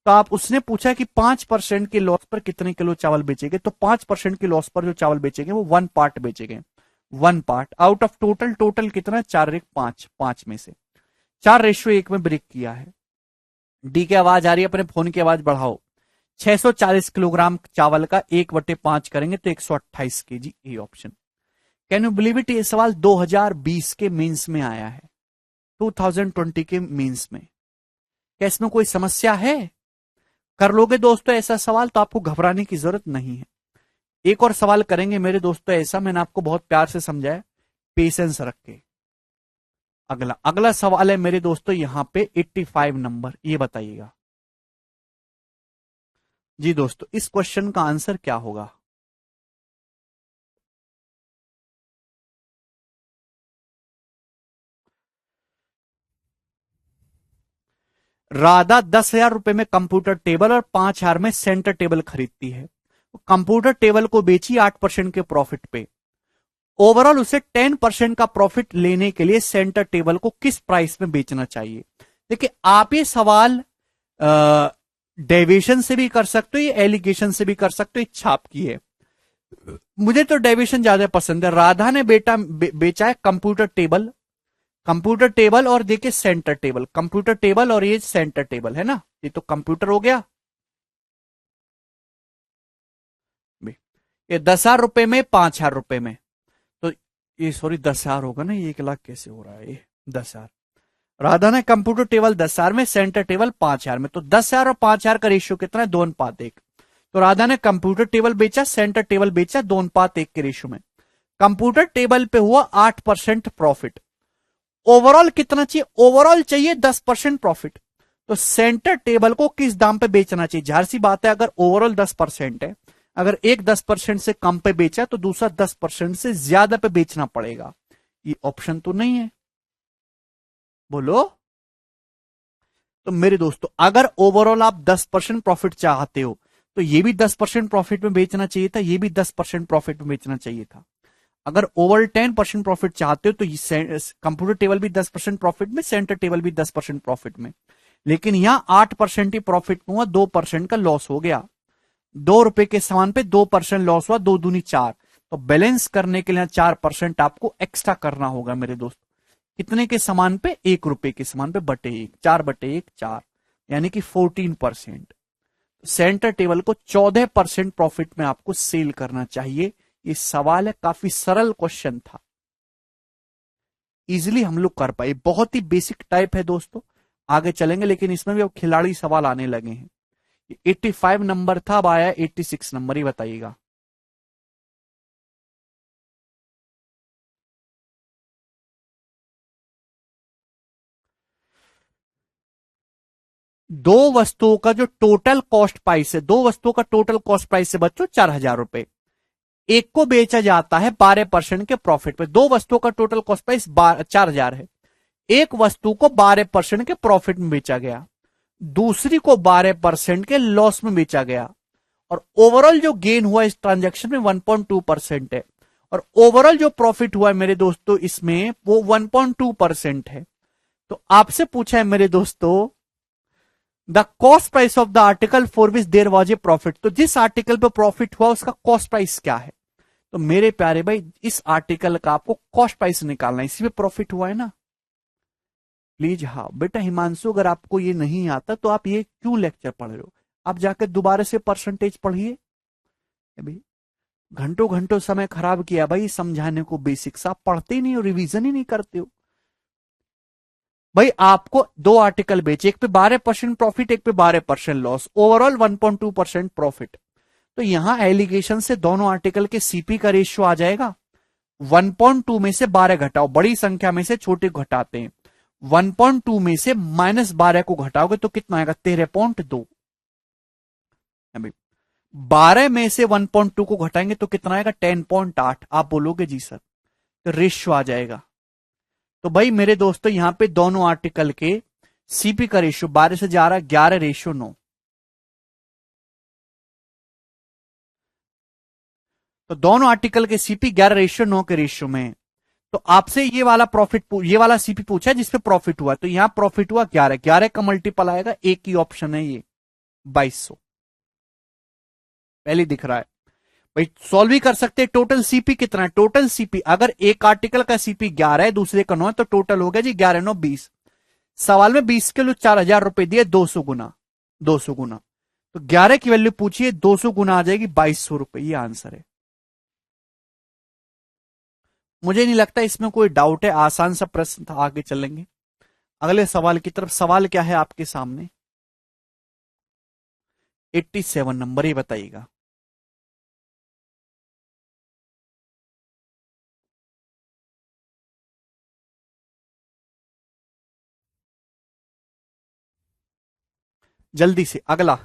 तो आप उसने पूछा कि 5% के लॉस पर कितने किलो चावल बेचेंगे, तो 5% के लॉस पर जो चावल बेचेंगे वो 1 पार्ट बेचेंगे। 1 part out of total, total कितना? 4:5, 5 में से 4:1 में ब्रेक किया है। डी की आवाज आ रही है, अपने फोन की आवाज बढ़ाओ। 640 किलोग्राम चावल का 1/5 करेंगे तो 128 KG, A option. Can you believe it, ये सवाल 2020 के मेंस में आया है, 2020 के मेंस में। क्या इसमें कोई समस्या है? कर लोगे दोस्तों ऐसा सवाल तो आपको घबराने की जरूरत नहीं है। एक और सवाल करेंगे मेरे दोस्तों ऐसा, मैंने आपको बहुत प्यार से समझाया, पेशेंस रख के। अगला सवाल है मेरे दोस्तों यहां पे 85 नंबर, ये बताइएगा जी दोस्तों, इस क्वेश्चन का आंसर क्या होगा? राधा 10,000 रुपए में कंप्यूटर टेबल और 5,000 में सेंटर टेबल खरीदती है। कंप्यूटर टेबल को बेची 8% के प्रॉफिट पे। ओवरऑल उसे 10% का प्रॉफिट लेने के लिए सेंटर टेबल को किस प्राइस में बेचना चाहिए? देखिए, आप ये सवाल डेविएशन से भी कर सकते हो, ये एलिगेशन से भी कर सकते हो, इच्छा आपकी है। मुझे तो डेविएशन ज्यादा पसंद है। राधा ने बेचा है कंप्यूटर टेबल, कंप्यूटर टेबल और देखिए सेंटर टेबल, कंप्यूटर टेबल और ये सेंटर टेबल है ना, ये तो कंप्यूटर हो गया। ये 10,000 रुपए में, 5,000 रुपए में, तो ये सॉरी 10,000 होगा ना, ये 1 लाख कैसे हो रहा है ये? 10,000। राधा ने कंप्यूटर टेबल 10,000 में, सेंटर टेबल 5,000 में, तो 10,000 और 5,000 का रेशियो कितना है? 2:1। तो राधा ने कंप्यूटर टेबल बेचा, सेंटर टेबल बेचा 2:1 के रेशियो में। कंप्यूटर टेबल पे हुआ 8% प्रॉफिट। ओवरऑल कितना चाहिए? ओवरऑल चाहिए 10% प्रॉफिट। तो सेंटर टेबल को किस दाम पे बेचना चाहिए? जाहिर सी बात है, अगर ओवरऑल 10% है, अगर एक 10% से कम पे बेचा तो दूसरा 10% से ज्यादा पे बेचना पड़ेगा। ये ऑप्शन तो नहीं है, बोलो। तो मेरे दोस्तों, अगर ओवरऑल आप 10% प्रॉफिट चाहते हो तो ये भी 10% प्रॉफिट में बेचना चाहिए था, ये भी 10% प्रॉफिट में बेचना चाहिए था। अगर ओवर 10% प्रॉफिट चाहते हो तो कंप्यूटर टेबल भी 10% प्रॉफिट में, सेंटर टेबल भी 10% प्रॉफिट में, लेकिन यहां 8% ही प्रॉफिट में हुआ, 2% का लॉस हो गया। 2 रुपए के सामान पे 2% लॉस हुआ, 2 दूनी 4। तो बैलेंस करने के लिए 4% आपको एक्स्ट्रा करना होगा मेरे दोस्त। कितने के सामान पे? 1 रुपए के सामान पे /1, 4/1 4, यानी कि 14%। सेंटर टेबल को 14% प्रॉफिट में आपको सेल करना चाहिए। ये सवाल है, काफी सरल क्वेश्चन था, इजिली हम लोग कर पाए। बहुत ही बेसिक टाइप है दोस्तों, आगे चलेंगे, लेकिन इसमें भी अब खिलाड़ी सवाल आने लगे हैं। 85 नंबर था, अब आया 86 नंबर, ही बताइएगा। दो वस्तुओं का जो टोटल कॉस्ट प्राइस है, दो वस्तुओं का टोटल कॉस्ट प्राइस है बच्चों 4,000 रुपए। एक को बेचा जाता है 12% के प्रॉफिट पे। दो वस्तुओं का टोटल कॉस्ट प्राइस 4,000 है। एक वस्तु को 12% के प्रॉफिट में बेचा गया, दूसरी को 12% के लॉस में बेचा गया, और ओवरऑल जो गेन हुआ इस ट्रांजैक्शन में 1.2% है, और ओवरऑल जो प्रॉफिट हुआ है मेरे दोस्तों इसमें वो 1.2% है। तो आपसे पूछा है मेरे दोस्तों, the cost price of the article for which there was a profit. तो जिस आर्टिकल पे प्रॉफिट हुआ उसका कॉस्ट प्राइस क्या है? तो मेरे प्यारे भाई, इस आर्टिकल का आपको कॉस्ट प्राइस निकालना है, इसी पे प्रॉफिट हुआ है ना। प्लीज हाँ बेटा हिमांशु, अगर आपको ये नहीं आता तो आप ये क्यों लेक्चर पढ़ रहे हो? आप जाकर दोबारा से परसेंटेज पढ़िए भाई। घंटों घंटों समय खराब किया भाई समझाने को, बेसिक्स आप पढ़ते ही नहीं हो, रिवीजन ही नहीं करते हो भाई। आपको दो आर्टिकल बेचे, एक पे 12% प्रॉफिट, एक पे 12% लॉस, ओवरऑल 1.2% प्रॉफिट। तो यहां एलिगेशन से दोनों आर्टिकल के सीपी का रेशियो आ जाएगा 1.2 में से 12 घटाओ, बड़ी संख्या में से छोटे को घटाते हैं। 1.2 में से -12 को घटाओगे तो कितना आएगा? 13.2। 12 में से 1.2 को घटाएंगे तो कितना आएगा? 10.8। आप बोलोगे जी सर, तो रेशियो आ जाएगा। तो भाई मेरे दोस्तों, यहां पे दोनों आर्टिकल के सीपी का रेशियो 12 से जा रहा है 11:9। तो दोनों आर्टिकल के सीपी 11:9 के रेशियो में। तो आपसे ये वाला ये वाला सीपी पूछा है जिसपे प्रॉफिट हुआ, तो यहां प्रॉफिट हुआ 11, 11 का मल्टीपल आएगा, एक ही ऑप्शन है ये, 2200। पहले दिख रहा है भाई, सॉल्व भी कर सकते हैं। टोटल सीपी कितना है? टोटल सीपी अगर एक आर्टिकल का सीपी 11 है, दूसरे का 9 है, तो टोटल हो गया जी 11×9 = 20। सवाल में 20 किलो 4000 रुपए दिए, 200 गुना, 200 गुना। तो 11 की वैल्यू पूछिए, 200 गुना आ जाएगी 2200 रुपए, ये आंसर है। मुझे नहीं लगता इसमें कोई डाउट है, आसान सा प्रश्न था। आगे चलेंगे अगले सवाल की तरफ। सवाल क्या है आपके सामने? 87 नंबर, ये बताइएगा। जल्दी से अगला।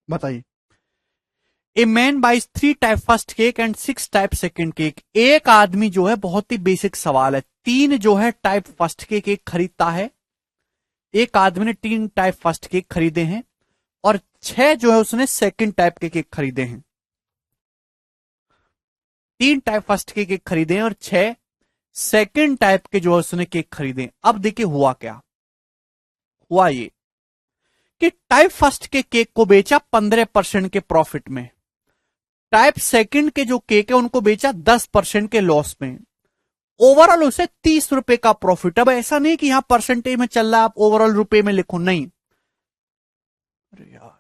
बताइए। A man buys 3 type first cake and 6 type second cake. एक आदमी जो है, बहुत ही बेसिक सवाल है, 3 जो है टाइप फर्स्ट केक एक खरीदता है। एक आदमी ने 3 टाइप फर्स्ट केक खरीदे हैं और 6 जो है उसने सेकंड टाइप के केक खरीदे हैं। 3 टाइप फर्स्ट के केक खरीदे हैं और 6 सेकंड टाइप के जो है उसने केक खरीदे हैं। अब देखिए हुआ क्या। हुआ ये कि टाइप फर्स्ट के केक को बेचा 15% के प्रॉफिट में, टाइप सेकंड के जो केक है उनको बेचा 10% के लॉस में। ओवरऑल उसे 30 रुपए का प्रॉफिट। अब ऐसा नहीं कि यहां परसेंटेज में चल रहा है, आप ओवरऑल रुपए में लिखो, नहीं। अरे यार,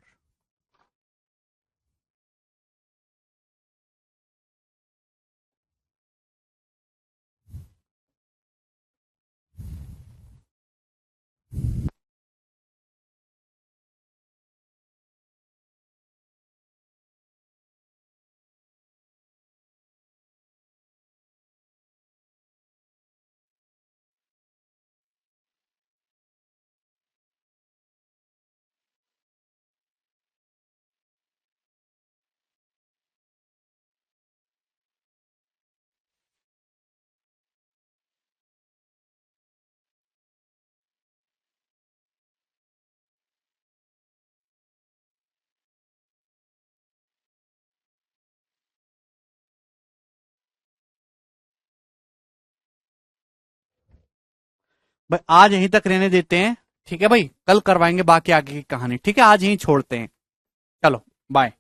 भाई आज यहीं तक रहने देते हैं, ठीक है भाई, कल करवाएंगे बाकी आगे की कहानी, ठीक है, आज यहीं छोड़ते हैं, चलो बाय।